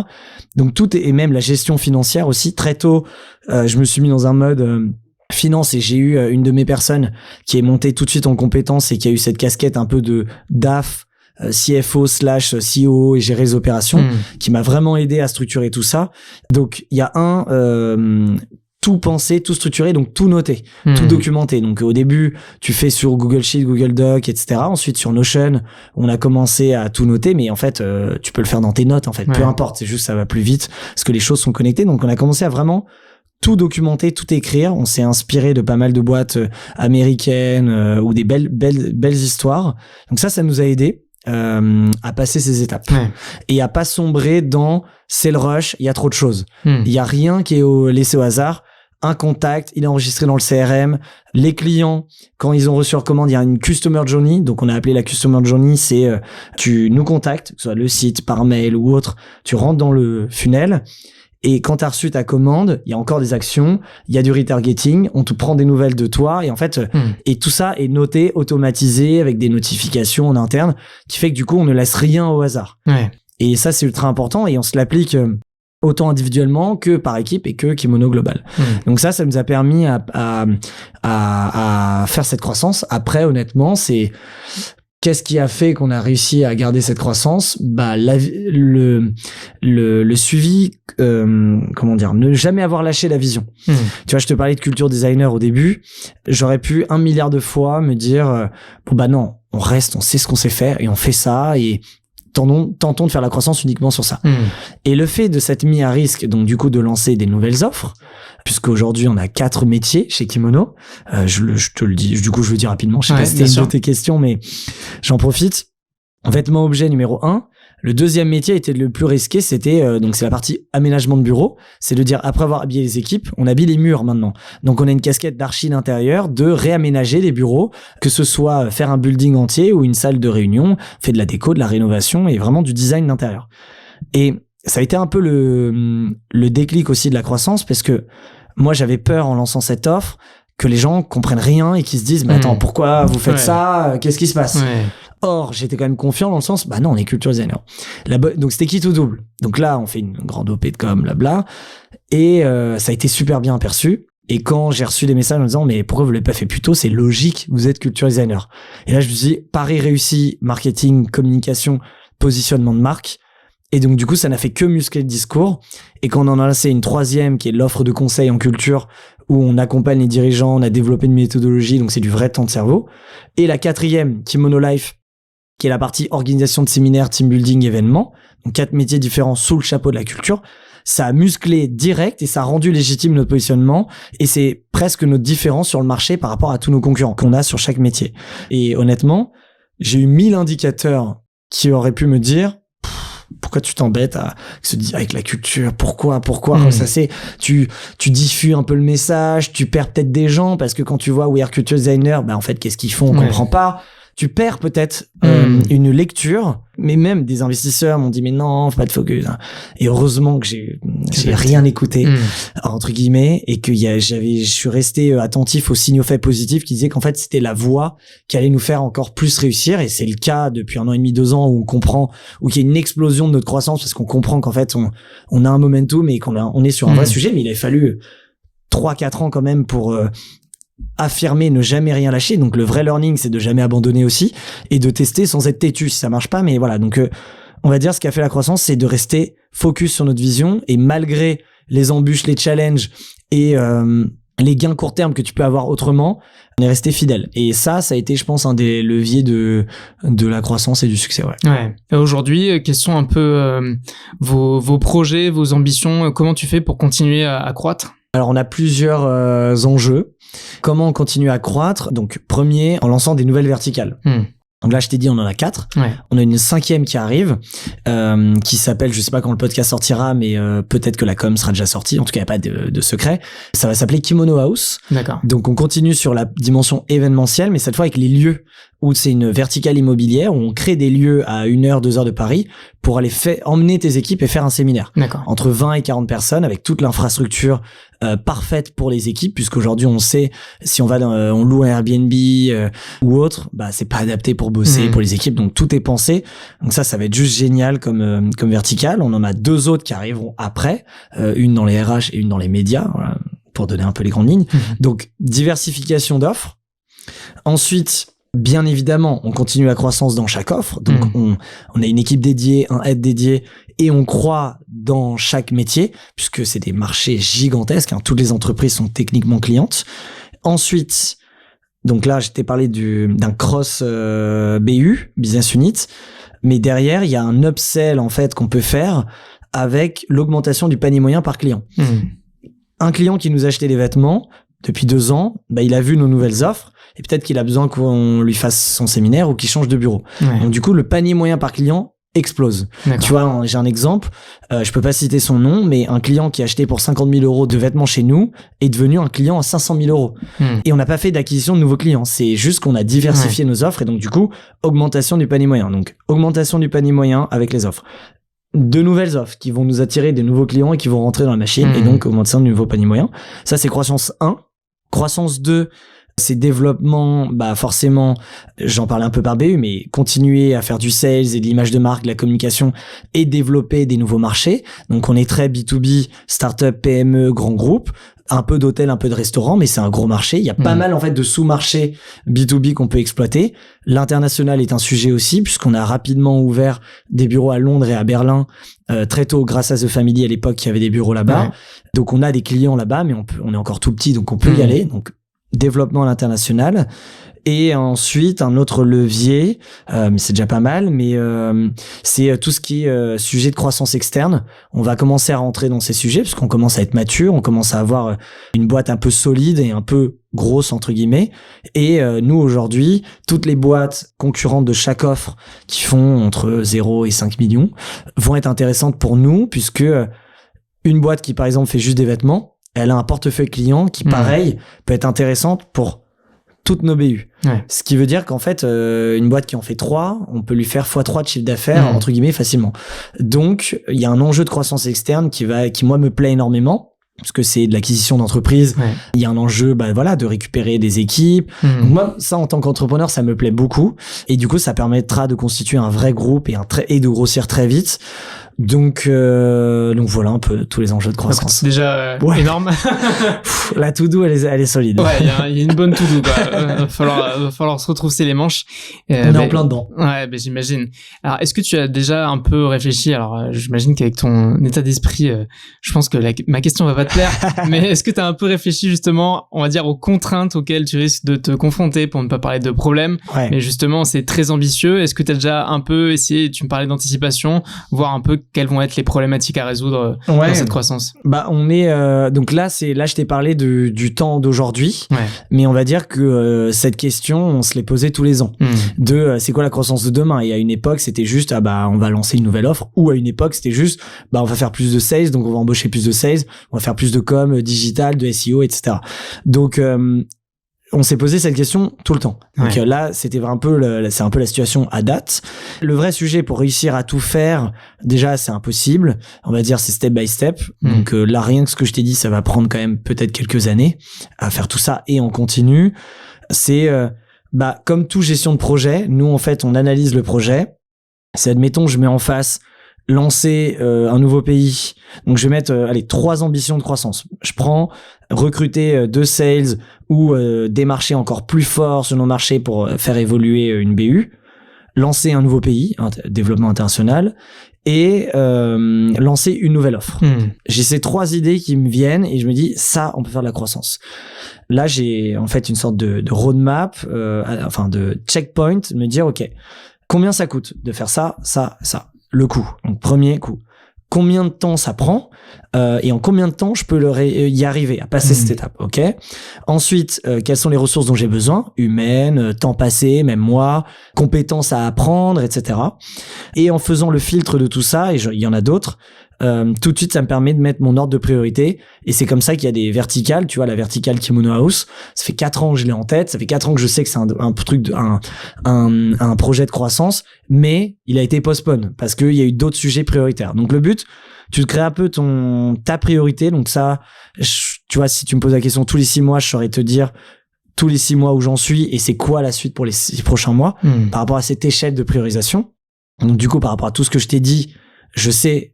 Donc, et même la gestion financière aussi. Très tôt, je me suis mis dans un mode finance et j'ai eu une de mes personnes qui est montée tout de suite en compétence et qui a eu cette casquette un peu de DAF, CFO/CEO et gérer les opérations, qui m'a vraiment aidé à structurer tout ça. Donc, il y a tout penser, tout structurer, donc tout noter, tout documenter. Donc, au début, tu fais sur Google Sheet, Google Doc, etc. Ensuite, sur Notion, on a commencé à tout noter, mais en fait, tu peux le faire dans tes notes, en fait. Peu importe, c'est juste ça va plus vite parce que les choses sont connectées. Donc, on a commencé à vraiment tout documenter, tout écrire. On s'est inspiré de pas mal de boîtes américaines ou des belles histoires. Donc ça nous a aidé à passer ces étapes et à pas sombrer dans c'est le rush, il y a trop de choses. Il y a rien qui est laissé au hasard. Un contact, il est enregistré dans le CRM. Les clients, quand ils ont reçu leur commande, il y a une customer journey. Donc, on a appelé la customer journey, c'est tu nous contactes, que ce soit le site, par mail ou autre. Tu rentres dans le funnel. Et quand tu as reçu ta commande, il y a encore des actions, il y a du retargeting, on te prend des nouvelles de toi et en fait, et tout ça est noté, automatisé avec des notifications en interne qui fait que du coup, on ne laisse rien au hasard. Et ça, c'est ultra important et on se l'applique autant individuellement que par équipe et que Kimono Global. Donc ça nous a permis à faire cette croissance. Après, honnêtement, qu'est-ce qui a fait qu'on a réussi à garder cette croissance? Le suivi, ne jamais avoir lâché la vision. Tu vois, je te parlais de culture designer au début. J'aurais pu 1 milliard de fois me dire, non, on reste, on sait ce qu'on sait faire et on fait ça et tentons de faire la croissance uniquement sur ça. Et le fait de s'être mis à risque, donc du coup de lancer des nouvelles offres, puisqu'aujourd'hui on a 4 métiers chez Kimono, je te le dis, du coup je le dis rapidement, je sais pas si c'était une de tes questions, mais j'en profite. Vêtements objet numéro 1. Le deuxième métier était le plus risqué, c'était donc c'est la partie aménagement de bureau, c'est de dire après avoir habillé les équipes, on habille les murs maintenant. Donc on a une casquette d'archi d'intérieur de réaménager les bureaux, que ce soit faire un building entier ou une salle de réunion, fait de la déco, de la rénovation et vraiment du design d'intérieur. Et ça a été un peu le déclic aussi de la croissance parce que moi j'avais peur en lançant cette offre que les gens comprennent rien et qu'ils se disent mais attends, pourquoi vous faites ça, qu'est-ce qui se passe? Or, j'étais quand même confiant dans le sens, non, on est culture designer. Donc, c'était kit ou double. Donc là, on fait une grande OP de com, blabla. Et ça a été super bien perçu. Et quand j'ai reçu des messages en disant, mais pourquoi vous l'avez pas fait plus tôt? C'est logique, vous êtes culture designer. Et là, je me suis dit, pari réussi, marketing, communication, positionnement de marque. Et donc, du coup, ça n'a fait que muscler le discours. Et quand on en a lancé une troisième, qui est l'offre de conseil en culture, où on accompagne les dirigeants, on a développé une méthodologie, donc c'est du vrai temps de cerveau. Et la quatrième, Kimono Life, qui est la partie organisation de séminaires, team building, événements. Donc 4 métiers différents sous le chapeau de la culture. Ça a musclé direct et ça a rendu légitime notre positionnement. Et c'est presque notre différence sur le marché par rapport à tous nos concurrents qu'on a sur chaque métier. Et honnêtement, j'ai eu 1000 indicateurs qui auraient pu me dire pourquoi tu t'embêtes avec la culture? Pourquoi? Ça c'est, tu diffuses un peu le message, tu perds peut-être des gens parce que quand tu vois We Are Culture Designer, en fait, qu'est-ce qu'ils font? On comprend pas. Tu perds peut-être une lecture, mais même des investisseurs m'ont dit mais non, faut pas de focus. Et heureusement que j'ai rien écouté entre guillemets et que je suis resté attentif aux signaux faits positifs qui disaient qu'en fait c'était la voie qui allait nous faire encore plus réussir et c'est le cas depuis 1 an et demi, 2 ans où on comprend, où il y a une explosion de notre croissance parce qu'on comprend qu'en fait on a un momentum et on est sur un vrai sujet, mais il a fallu 3-4 ans quand même pour affirmer, ne jamais rien lâcher. Donc le vrai learning, c'est de jamais abandonner aussi et de tester sans être têtu si ça marche pas. Mais voilà, donc on va dire ce qui a fait la croissance, c'est de rester focus sur notre vision et malgré les embûches, les challenges et les gains court terme que tu peux avoir autrement, on est resté fidèle. Et ça a été, je pense, un des leviers de la croissance et du succès. Ouais. Et aujourd'hui, quels sont un peu vos projets, vos ambitions? Comment tu fais pour continuer à croître? Alors, on a plusieurs enjeux. Comment on continue à croître? Donc, premier, en lançant des nouvelles verticales. Donc là, je t'ai dit, on en a 4. Ouais. On a une 5e qui arrive, qui s'appelle, je sais pas quand le podcast sortira, mais peut-être que la com sera déjà sortie. En tout cas, il n'y a pas de secret. Ça va s'appeler Kimono House. D'accord. Donc, on continue sur la dimension événementielle, mais cette fois avec les lieux où c'est une verticale immobilière, où on crée des lieux à 1 heure, 2 heures de Paris pour aller emmener tes équipes et faire un séminaire. D'accord. Entre 20 et 40 personnes avec toute l'infrastructure parfaite pour les équipes, puisqu'aujourd'hui on sait si on loue un Airbnb ou autre, bah c'est pas adapté pour bosser pour les équipes, donc tout est pensé. Donc ça va être juste génial comme verticale. On en a 2 autres qui arriveront après, une dans les RH et une dans les médias, voilà, pour donner un peu les grandes lignes. Donc diversification d'offres. Ensuite, bien évidemment, on continue la croissance dans chaque offre. Donc, on a une équipe dédiée, un aide dédié, et on croît dans chaque métier, puisque c'est des marchés gigantesques. Toutes les entreprises sont techniquement clientes. Ensuite, donc là, je t'ai parlé d'un cross BU, business unit, mais derrière, il y a un upsell en fait qu'on peut faire avec l'augmentation du panier moyen par client. Un client qui nous a acheté des vêtements depuis 2 ans, bah, il a vu nos nouvelles offres. Et peut-être qu'il a besoin qu'on lui fasse son séminaire ou qu'il change de bureau. Ouais. Donc, du coup, le panier moyen par client explose. D'accord. Tu vois, j'ai un exemple. Je peux pas citer son nom, mais un client qui a acheté pour 50 000 euros de vêtements chez nous est devenu un client à 500 000 euros. Et on n'a pas fait d'acquisition de nouveaux clients. C'est juste qu'on a diversifié nos offres et donc, du coup, augmentation du panier moyen. Donc, augmentation du panier moyen avec les offres. De nouvelles offres qui vont nous attirer des nouveaux clients et qui vont rentrer dans la machine et donc augmentation du nouveau panier moyen. Ça, c'est croissance 1. Croissance 2, c'est développement, bah forcément, j'en parlais un peu par BU, mais continuer à faire du sales et de l'image de marque, de la communication et développer des nouveaux marchés. Donc on est très B2B, startup, PME, grand groupe, un peu d'hôtels, un peu de restaurants, mais c'est un gros marché. Il y a pas mal en fait de sous-marchés B2B qu'on peut exploiter. L'international est un sujet aussi, puisqu'on a rapidement ouvert des bureaux à Londres et à Berlin très tôt grâce à The Family à l'époque qui avait des bureaux là-bas. Ouais. Donc on a des clients là-bas, mais on est encore tout petit, donc on peut y aller. Donc développement à l'international. Et ensuite, un autre levier, mais c'est déjà pas mal, mais c'est tout ce qui est sujet de croissance externe. On va commencer à rentrer dans ces sujets parce qu'on commence à être mature, on commence à avoir une boîte un peu solide et un peu grosse, entre guillemets. Et nous, aujourd'hui, toutes les boîtes concurrentes de chaque offre qui font entre 0 et 5 millions vont être intéressantes pour nous puisque une boîte qui, par exemple, fait juste des vêtements, elle a un portefeuille client qui, pareil, peut être intéressante pour toutes nos BU. Ouais. Ce qui veut dire qu'en fait, une boîte qui en fait 3, on peut lui faire x3 de chiffre d'affaires, entre guillemets, facilement. Donc, il y a un enjeu de croissance externe qui moi, me plaît énormément, parce que c'est de l'acquisition d'entreprise. Ouais. Il y a un enjeu, de récupérer des équipes. Donc moi, ça, en tant qu'entrepreneur, ça me plaît beaucoup. Et du coup, ça permettra de constituer un vrai groupe et de grossir très vite. Donc voilà un peu tous les enjeux de croissance. C'est déjà énorme. La to-do, elle est solide. Ouais, il y a une bonne to-do, quoi. Va falloir se retrousser les manches. On est en plein dedans. Ouais, j'imagine. Alors, est-ce que tu as déjà un peu réfléchi? Alors, j'imagine qu'avec ton état d'esprit, je pense que ma question va pas te plaire. Mais est-ce que tu as un peu réfléchi, justement, on va dire, aux contraintes auxquelles tu risques de te confronter pour ne pas parler de problèmes? Ouais. Mais justement, c'est très ambitieux. Est-ce que tu as déjà un peu essayé, tu me parlais d'anticipation, voir un peu quelles vont être les problématiques à résoudre dans cette croissance? On est donc là je t'ai parlé du temps d'aujourd'hui, mais on va dire que cette question on se l'est posée tous les ans c'est quoi la croissance de demain, et à une époque c'était juste on va lancer une nouvelle offre, ou à une époque c'était juste on va faire plus de sales, donc on va embaucher plus de sales, on va faire plus de com, digital, de SEO, etc. Donc on s'est posé cette question tout le temps. Donc là, c'est un peu la situation à date. Le vrai sujet pour réussir à tout faire, déjà, c'est impossible. On va dire c'est step by step. Donc là, rien que ce que je t'ai dit, ça va prendre quand même peut-être quelques années à faire tout ça et on continue. C'est comme toute gestion de projet, nous en fait, on analyse le projet. C'est admettons, je mets en face lancer un nouveau pays. Donc, je vais mettre 3 ambitions de croissance. Je prends recruter 2 sales ou des marchés encore plus forts sur nos marchés pour faire évoluer une BU, lancer un nouveau pays, développement international, et lancer une nouvelle offre. J'ai ces 3 idées qui me viennent et je me dis, ça, on peut faire de la croissance. Là, j'ai en fait une sorte de roadmap, de checkpoint, de me dire, OK, combien ça coûte de faire ça, le coût. Donc, premier coût. Combien de temps ça prend et en combien de temps je peux y arriver à passer cette étape, ok. Ensuite, quelles sont les ressources dont j'ai besoin, humaines, temps passé, même moi, compétences à apprendre, etc. Et en faisant le filtre de tout ça, et il y en a d'autres, tout de suite ça me permet de mettre mon ordre de priorité, et c'est comme ça qu'il y a des verticales. Tu vois, la verticale Kimono House, ça fait 4 ans que je l'ai en tête, ça fait 4 ans que je sais que c'est un projet de croissance, mais il a été postpone parce qu'il y a eu d'autres sujets prioritaires. Donc le but, tu te crées un peu ta priorité. Donc ça, tu vois, si tu me poses la question tous les 6 mois, je saurais te dire tous les 6 mois où j'en suis et c'est quoi la suite pour les 6 prochains mois par rapport à cette échelle de priorisation. Donc du coup, par rapport à tout ce que je t'ai dit, je sais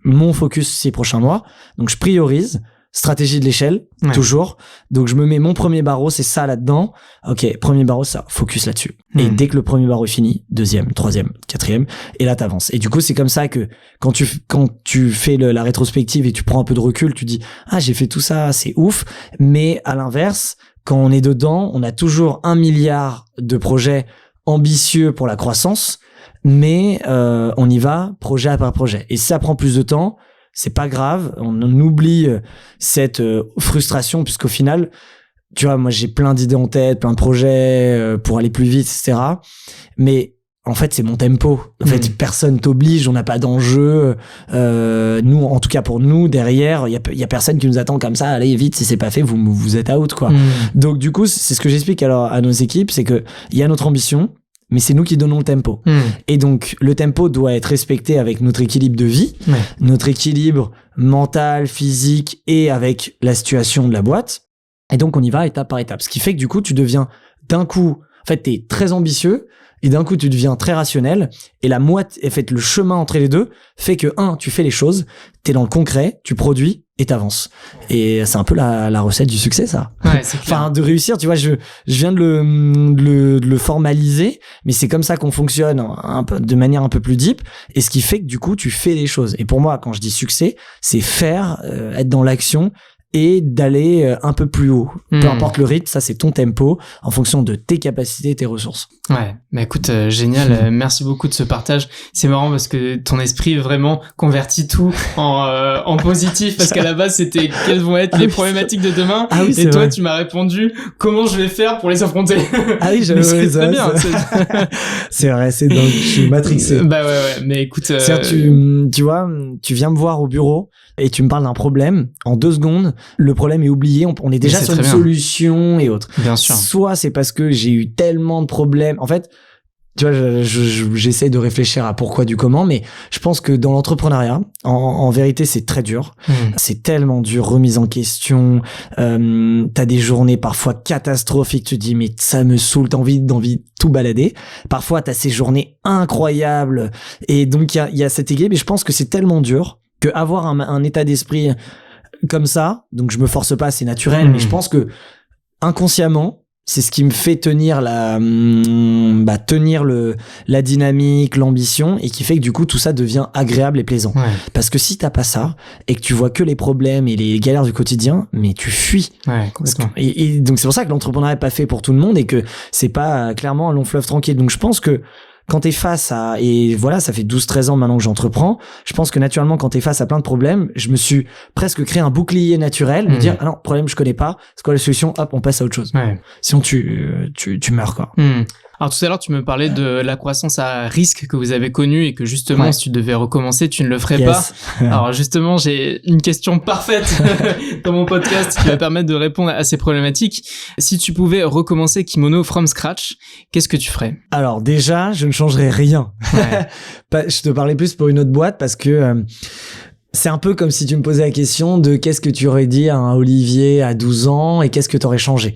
mon focus 6 prochains mois. Donc je priorise. Stratégie de l'échelle, toujours. Donc je me mets mon premier barreau, c'est ça là-dedans. Ok, premier barreau, ça, focus là-dessus. Et dès que le premier barreau est fini, 2e, 3e, 4e, et là t'avances. Et du coup, c'est comme ça que quand tu fais la rétrospective et tu prends un peu de recul, tu dis, ah, j'ai fait tout ça, c'est ouf. Mais à l'inverse, quand on est dedans, on a toujours 1 milliard de projets ambitieux pour la croissance, mais on y va projet après projet. Et si ça prend plus de temps, c'est pas grave, on oublie cette frustration, puisqu'au final, tu vois, moi j'ai plein d'idées en tête, plein de projets pour aller plus vite, etc. Mais en fait, c'est mon tempo. En fait, personne t'oblige, on n'a pas d'enjeu. Nous, en tout cas pour nous, derrière, il y a personne qui nous attend comme ça. Allez vite, si c'est pas fait, vous êtes out, quoi. Donc du coup, c'est ce que j'explique alors à nos équipes, c'est que il y a notre ambition, mais c'est nous qui donnons le tempo. Et donc, le tempo doit être respecté avec notre équilibre de vie, notre équilibre mental, physique et avec la situation de la boîte. Et donc, on y va étape par étape. Ce qui fait que du coup, tu deviens d'un coup, en fait, t'es très ambitieux et d'un coup, tu deviens très rationnel. Et le chemin entre les deux fait que, tu fais les choses, t'es dans le concret, tu produis et t'avances. Et c'est un peu la recette du succès, ça. Ouais, c'est clair. Enfin, de réussir, tu vois, je viens de le formaliser, mais c'est comme ça qu'on fonctionne de manière un peu plus deep, et ce qui fait que du coup, tu fais les choses. Et pour moi, quand je dis succès, c'est faire, être dans l'action, et d'aller un peu plus haut. Peu importe le rythme, ça c'est ton tempo en fonction de tes capacités, tes ressources. Ouais, bah écoute, génial, merci beaucoup de ce partage. C'est marrant parce que ton esprit vraiment convertit tout en positif, parce qu'à la base c'était quelles vont être les problématiques de demain, et toi tu m'as répondu comment je vais faire pour les affronter. Ah oui, j'avais c'est très bien. C'est vrai, c'est donc je suis matrixé. Bah ouais, mais écoute, tu vois, tu viens me voir au bureau et tu me parles d'un problème, en 2 secondes, le problème est oublié, on est déjà sur une solution et autres. Bien sûr. Soit c'est parce que j'ai eu tellement de problèmes. En fait, tu vois, j'essaie de réfléchir à pourquoi du comment, mais je pense que dans l'entrepreneuriat, en vérité, c'est très dur. C'est tellement dur, remise en question. T'as des journées parfois catastrophiques, tu te dis, mais ça me saoule, t'as envie de tout balader. Parfois, t'as ces journées incroyables. Et donc, il y a cet équilibre, et je pense que c'est tellement dur que avoir un état d'esprit comme ça, donc je me force pas, c'est naturel, mais je pense que inconsciemment, c'est ce qui me fait tenir la dynamique, l'ambition, et qui fait que du coup tout ça devient agréable et plaisant. Parce que si t'as pas ça et que tu vois que les problèmes et les galères du quotidien, mais tu fuis. Complètement. Et donc c'est pour ça que l'entrepreneuriat est pas fait pour tout le monde et que c'est pas clairement un long fleuve tranquille. Donc je pense que quand t'es face à, et voilà, ça fait 12-13 ans maintenant que j'entreprends, je pense que naturellement, quand t'es face à plein de problèmes, je me suis presque créé un bouclier naturel, me dire, ah non, problème, je connais pas, c'est quoi la solution? Hop, on passe à autre chose. Sinon, tu meurs, quoi. Alors tout à l'heure, tu me parlais de la croissance à risque que vous avez connue et que justement, si tu devais recommencer, tu ne le ferais pas. Alors justement, j'ai une question parfaite dans mon podcast qui va permettre de répondre à ces problématiques. Si tu pouvais recommencer Kimono from scratch, qu'est-ce que tu ferais? Alors déjà, je ne changerais rien. Je te parlais plus pour une autre boîte parce que C'est un peu comme si tu me posais la question de qu'est-ce que tu aurais dit à un Olivier à 12 ans et qu'est-ce que t'aurais changé.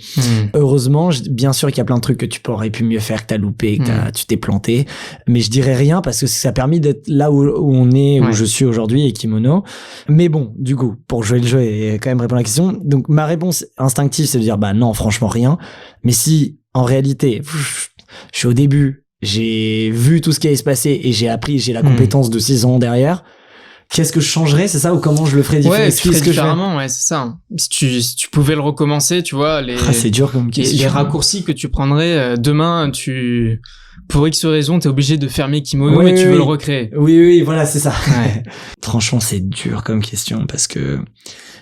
Heureusement, bien sûr qu'il y a plein de trucs que tu aurais pu mieux faire, que t'as loupé, que tu t'es planté, mais je dirais rien parce que ça a permis d'être là où on est, où je suis aujourd'hui et Kimono. Mais bon, du coup, pour jouer le jeu et quand même répondre à la question, donc ma réponse instinctive, c'est de dire, bah non, franchement rien. Mais si, en réalité, je suis au début, j'ai vu tout ce qui allait se passer et j'ai appris, j'ai la compétence de 6 ans derrière, qu'est-ce que je changerais, c'est ça, ou comment je le ferais différemment? Ouais, tu ferais différemment, ouais, c'est ça. Si tu pouvais le recommencer, tu vois, c'est dur comme question. Les raccourcis que tu prendrais, demain, pour X raison, t'es obligé de fermer Kimono, mais tu veux le recréer. Oui, voilà, c'est ça. Ouais. Franchement, c'est dur comme question, parce que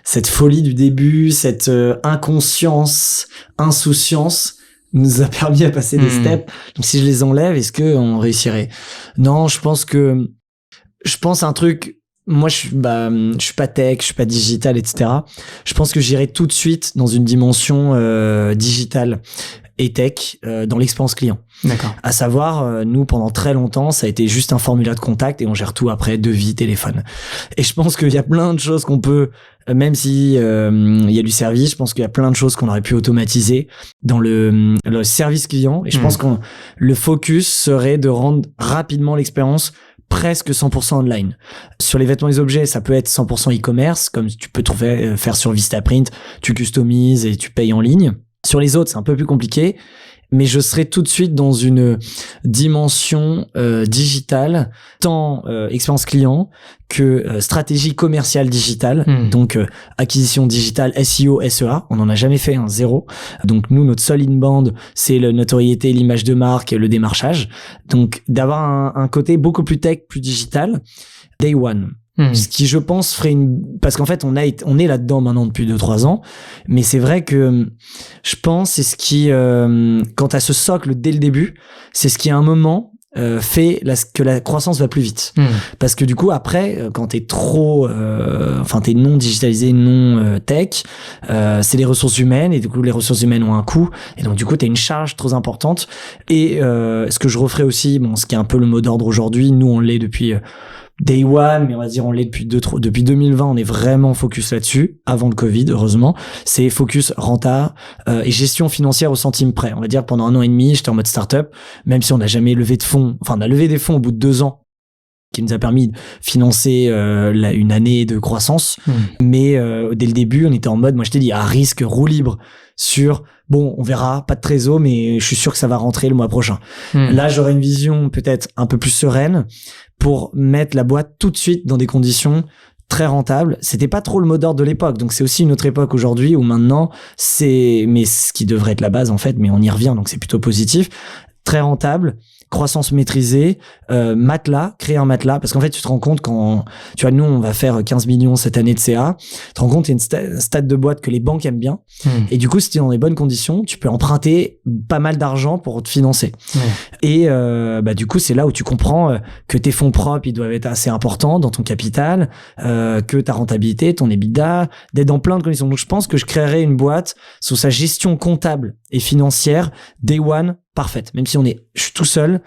cette folie du début, cette inconscience, insouciance, nous a permis à passer des steps. Donc si je les enlève, est-ce que on réussirait? Non, je pense un truc. Moi, je suis pas tech, je suis pas digital, etc. Je pense que j'irai tout de suite dans une dimension digitale et tech dans l'expérience client. D'accord. À savoir, nous, pendant très longtemps, ça a été juste un formulaire de contact et on gère tout après, devis, téléphone. Et je pense qu'il y a plein de choses qu'on peut, même si il y a du service, je pense qu'il y a plein de choses qu'on aurait pu automatiser dans le service client. Et je pense que le focus serait de rendre rapidement l'expérience presque 100% online. Sur les vêtements et les objets, ça peut être 100% e-commerce, comme tu peux faire sur Vistaprint, tu customises et tu payes en ligne. Sur les autres, c'est un peu plus compliqué, mais je serai tout de suite dans une dimension digitale, tant expérience client que stratégie commerciale digitale, donc acquisition digitale, SEO, SEA, on n'en a jamais fait, zéro. Donc nous, notre seul inbound, c'est la notoriété, l'image de marque, le démarchage. Donc d'avoir un côté beaucoup plus tech, plus digital, day one. Ce qui, je pense, ferait parce qu'en fait, on est là-dedans maintenant depuis 2-3 ans, mais c'est vrai que je pense, c'est ce qui, quand t'as ce socle dès le début, c'est ce qui à un moment fait que la croissance va plus vite. Parce que du coup, après, quand t'es trop, t'es non digitalisé, non tech, c'est les ressources humaines, et du coup, les ressources humaines ont un coût, et donc du coup, t'as une charge trop importante. Et ce que je referais aussi, ce qui est un peu le mot d'ordre aujourd'hui, nous on l'est depuis Day One, mais on va dire on l'est depuis 2020, on est vraiment focus là-dessus, avant le Covid, heureusement. C'est focus renta et gestion financière au centime près. On va dire pendant 1 an et demi, j'étais en mode startup, même si on n'a jamais levé de fonds. Enfin, on a levé des fonds au bout de 2 ans, qui nous a permis de financer une année de croissance. Mais dès le début, on était en mode, moi je t'ai dit, à risque, roue libre sur, bon, on verra, pas de trésor, mais je suis sûr que ça va rentrer le mois prochain. Là, j'aurais une vision peut-être un peu plus sereine pour mettre la boîte tout de suite dans des conditions très rentables. C'était pas trop le mot d'ordre de l'époque, donc c'est aussi une autre époque aujourd'hui où maintenant mais ce qui devrait être la base en fait, mais on y revient, donc c'est plutôt positif. Très rentable, croissance maîtrisée, créer un matelas, parce qu'en fait tu te rends compte quand, tu vois, nous on va faire 15 millions cette année de CA, tu te rends compte il y a une stade de boîte que les banques aiment bien, et du coup si tu es dans les bonnes conditions, tu peux emprunter pas mal d'argent pour te financer. Et du coup c'est là où tu comprends que tes fonds propres ils doivent être assez importants dans ton capital, que ta rentabilité, ton EBITDA, d'être dans plein de conditions. Donc je pense que je créerais une boîte sous sa gestion comptable et financière day one parfaite, même si je suis tout seul,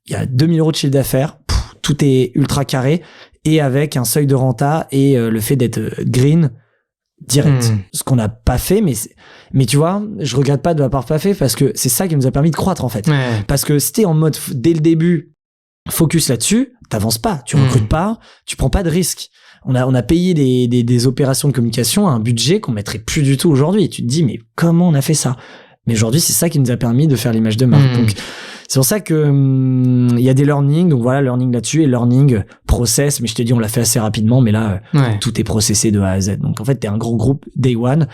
il y a 2000 € de chiffre d'affaires, tout est ultra carré, et avec un seuil de renta et le fait d'être green direct. Ce qu'on n'a pas fait, mais tu vois, je regrette pas de l'avoir pas fait parce que c'est ça qui nous a permis de croître en fait. Parce que si t'es en mode dès le début focus là-dessus, t'avances pas, tu recrutes pas, tu prends pas de risques. On a payé des opérations de communication à un budget qu'on mettrait plus du tout aujourd'hui, et tu te dis mais comment on a fait ça? Mais aujourd'hui, c'est ça qui nous a permis de faire l'image de marque. Donc, c'est pour ça que il y a des learnings. Donc voilà, learning là-dessus et learning process. Mais je te dis, on l'a fait assez rapidement. Mais là, tout est processé de A à Z. Donc en fait, t'es un grand groupe day one.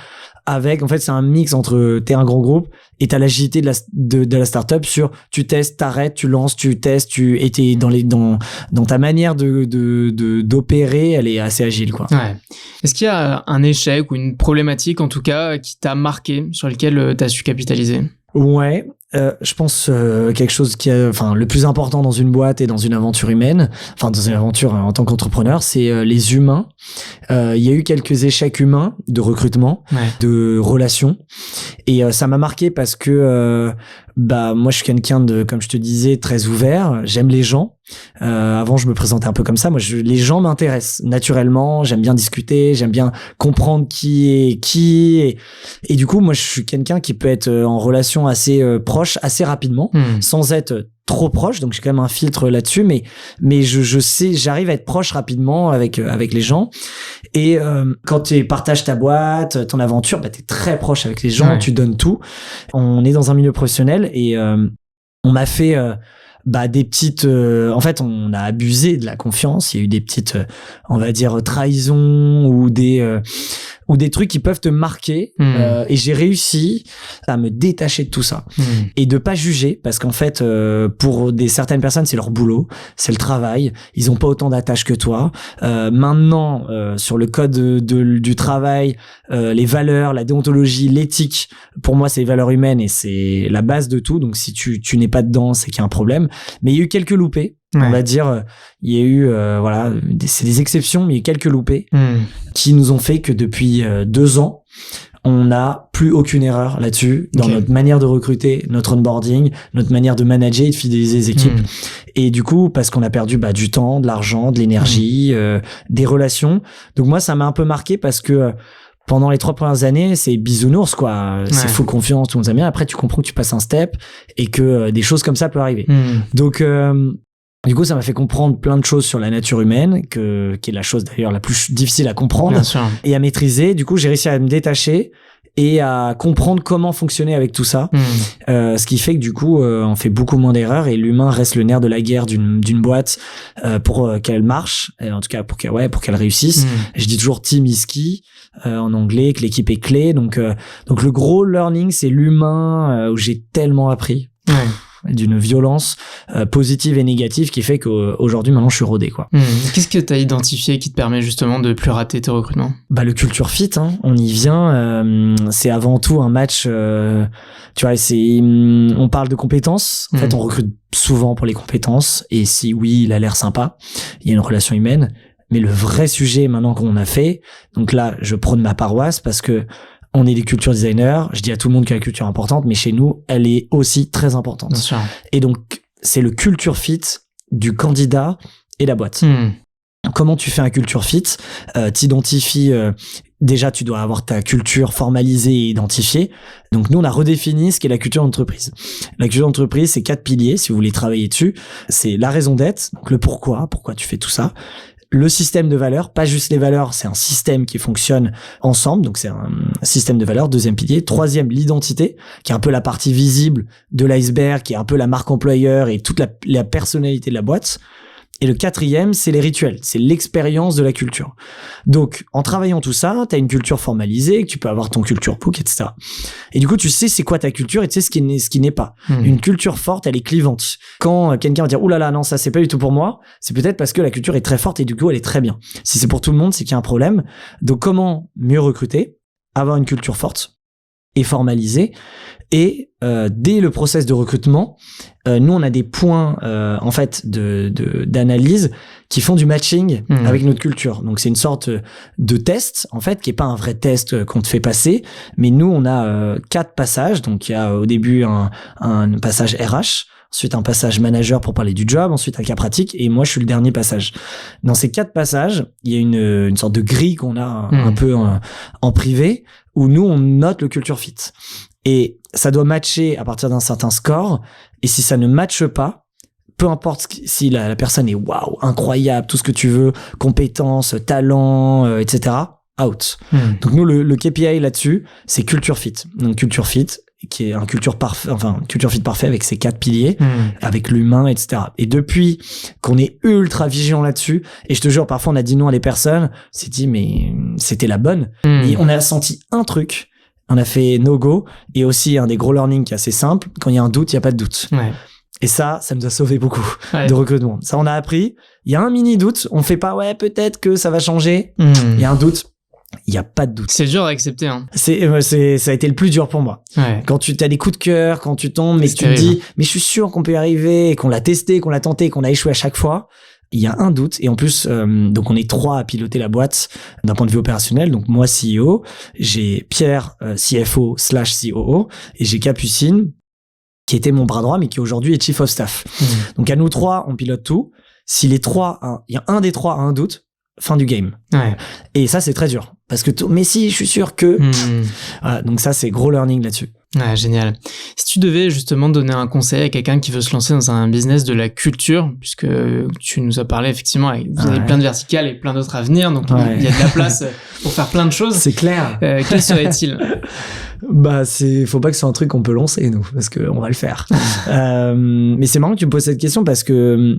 En fait, c'est un mix entre t'es un grand groupe et t'as l'agilité de la startup sur tu testes, t'arrêtes, tu lances, tu testes, et t'es dans ta manière d'opérer, elle est assez agile, quoi. Est-ce qu'il y a un échec ou une problématique, en tout cas, qui t'a marqué, sur lequel t'as su capitaliser? Ouais. Je pense quelque chose qui est le plus important dans une boîte et dans une aventure humaine, dans une aventure en tant qu'entrepreneur, c'est les humains. Il y a eu quelques échecs humains de recrutement, de relations, et ça m'a marqué parce que moi je suis quelqu'un de, comme je te disais, très ouvert. J'aime les gens. Avant je me présentais un peu comme ça. Moi les gens m'intéressent naturellement. J'aime bien discuter. J'aime bien comprendre qui est qui. Et du coup moi je suis quelqu'un qui peut être en relation assez proche assez rapidement, sans être trop proche. Donc j'ai quand même un filtre là-dessus. Mais je sais, j'arrive à être proche rapidement avec les gens. Et quand tu partages ta boîte, ton aventure, t'es très proche avec les gens. Tu donnes tout. On est dans un milieu professionnel et on m'a fait des petites en fait on a abusé de la confiance. Il y a eu des petites on va dire trahisons ou des trucs qui peuvent te marquer et j'ai réussi à me détacher de tout ça et de pas juger parce qu'en fait pour certaines personnes c'est leur boulot, c'est le travail, ils ont pas autant d'attaches que toi. Maintenant sur le code du travail, les valeurs, la déontologie, l'éthique, pour moi c'est les valeurs humaines et c'est la base de tout. Donc si tu n'es pas dedans, c'est qu'il y a un problème. Mais il y a eu quelques loupés. On va dire, il y a eu, c'est des exceptions, mais il y a eu quelques loupés qui nous ont fait que depuis 2 ans, on n'a plus aucune erreur là-dessus dans notre manière de recruter, notre onboarding, notre manière de manager et de fidéliser les équipes. Et du coup, parce qu'on a perdu du temps, de l'argent, de l'énergie, des relations. Donc moi, ça m'a un peu marqué parce que pendant les 3 premières années, c'est bisounours, quoi. C'est full confiance, tout le monde aime bien. Après, tu comprends que tu passes un step et que des choses comme ça peuvent arriver. Donc, du coup, ça m'a fait comprendre plein de choses sur la nature humaine, qui est la chose d'ailleurs la plus difficile à comprendre et à maîtriser. Du coup, j'ai réussi à me détacher et à comprendre comment fonctionner avec tout ça. Ce qui fait que du coup, on fait beaucoup moins d'erreurs et l'humain reste le nerf de la guerre d'une boîte pour qu'elle marche, et en tout cas pour qu'elle réussisse. Je dis toujours team is key en anglais, que l'équipe est clé. Donc le gros learning, c'est l'humain où j'ai tellement appris. D'une violence positive et négative qui fait qu'aujourd'hui maintenant je suis rodé, quoi. Qu'est-ce que tu as identifié qui te permet justement de plus rater tes recrutements? Le culture fit, on y vient. C'est avant tout un match, tu vois, on parle de compétences. En fait on recrute souvent pour les compétences et si oui il a l'air sympa, il y a une relation humaine, mais le vrai sujet maintenant qu'on a fait, donc là je prône ma paroisse parce que on est des culture designers. Je dis à tout le monde que la culture est importante, mais chez nous, elle est aussi très importante. Bien sûr. Et donc, c'est le culture fit du candidat et la boîte. Comment tu fais un culture fit? T'identifies, déjà, tu dois avoir ta culture formalisée et identifiée. Donc, nous, on a redéfini ce qu'est la culture d'entreprise. La culture d'entreprise, c'est 4 piliers, si vous voulez travailler dessus. C'est la raison d'être, donc le pourquoi tu fais tout ça. Le système de valeurs, pas juste les valeurs, c'est un système qui fonctionne ensemble, donc c'est un système de valeurs, 2e pilier. 3e, l'identité, qui est un peu la partie visible de l'iceberg, qui est un peu la marque employeur et toute la personnalité de la boîte. Et le 4e, c'est les rituels, c'est l'expérience de la culture. Donc, en travaillant tout ça, t'as une culture formalisée, tu peux avoir ton culture book, etc. Et du coup, tu sais c'est quoi ta culture et tu sais ce qui n'est pas. Une culture forte, elle est clivante. Quand quelqu'un va dire « Ouh là là, non, ça c'est pas du tout pour moi », c'est peut-être parce que la culture est très forte et du coup, elle est très bien. Si c'est pour tout le monde, c'est qu'il y a un problème. Donc, comment mieux recruter? Avoir une culture forte et formalisée. Et dès le process de recrutement, nous on a des points en fait d'analyse qui font du matching avec notre culture. Donc c'est une sorte de test en fait qui est pas un vrai test qu'on te fait passer, mais nous on a 4 passages. Donc il y a au début un passage RH, ensuite un passage manager pour parler du job, ensuite un cas pratique et moi je suis le dernier passage. Dans ces 4 passages, il y a une sorte de grille qu'on a un peu en privé où nous on note le culture fit. Et ça doit matcher à partir d'un certain score. Et si ça ne matche pas, peu importe si la personne est waouh, incroyable, tout ce que tu veux, compétences, talent, etc., out. Donc nous, le KPI là-dessus, c'est culture fit. Donc culture fit, qui est un culture fit parfait avec ses 4 piliers, avec l'humain, etc. Et depuis qu'on est ultra vigilant là-dessus, et je te jure, parfois on a dit non à des personnes, on s'est dit mais c'était la bonne. Et on a senti un truc. On a fait no-go et aussi un des gros learnings qui est assez simple. Quand il y a un doute, il n'y a pas de doute. Et ça nous a sauvé beaucoup de recrutement. Ça, on a appris. Il y a un mini doute. On fait pas, peut-être que ça va changer. Il y a un doute. Il y a pas de doute. C'est dur à accepter, hein. Ça a été le plus dur pour moi. Ouais. Quand tu as des coups de cœur, quand tu tombes, mais tu te dis, mais je suis sûr qu'on peut y arriver, et qu'on l'a testé, qu'on l'a tenté, qu'on a échoué à chaque fois. Il y a un doute. Et en plus, donc on est 3 à piloter la boîte d'un point de vue opérationnel. Donc moi, CEO, j'ai Pierre, CFO/COO, et j'ai Capucine, qui était mon bras droit, mais qui aujourd'hui est Chief of Staff. Donc à nous 3, on pilote tout. Si les 3, il y a un des 3 a un doute, fin du game. Ouais. Et ça, c'est très dur. Parce que, mais si, je suis sûr que... Voilà, donc ça, c'est gros learning là-dessus. Ouais, génial. Si tu devais justement donner un conseil à quelqu'un qui veut se lancer dans un business de la culture, puisque tu nous as parlé effectivement, vous avez plein de verticales et plein d'autres à venir, donc il y a de la place pour faire plein de choses. C'est clair. Quel serait-il ? Bah, faut pas que ce soit un truc qu'on peut lancer, nous, parce que on va le faire. Mais c'est marrant que tu me poses cette question parce que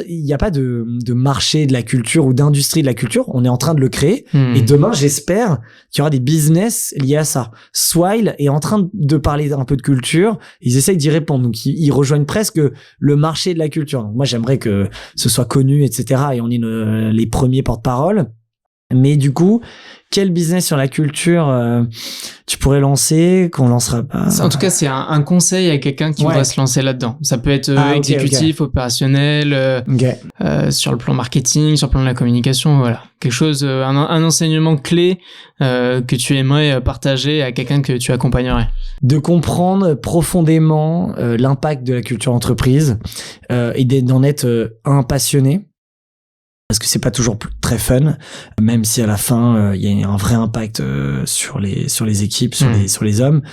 il y a pas de marché de la culture ou d'industrie de la culture. On est en train de le créer. Et demain, j'espère qu'il y aura des business liés à ça. Swile est en train de parler un peu de culture. Ils essayent d'y répondre. Donc, ils rejoignent presque le marché de la culture. Donc, moi, j'aimerais que ce soit connu, etc. Et on est les premiers porte-parole. Mais du coup, quel business sur la culture tu pourrais lancer qu'on lancera pas? En tout cas, c'est un conseil à quelqu'un qui voudrait se lancer là-dedans. Ça peut être exécutif, opérationnel, sur le plan marketing, sur le plan de la communication, voilà. Quelque chose, un enseignement clé que tu aimerais partager à quelqu'un que tu accompagnerais. De comprendre profondément l'impact de la culture entreprise et d'en être un passionné. Parce que c'est pas toujours très fun, même si à la fin il y a un vrai impact sur les équipes, sur les hommes.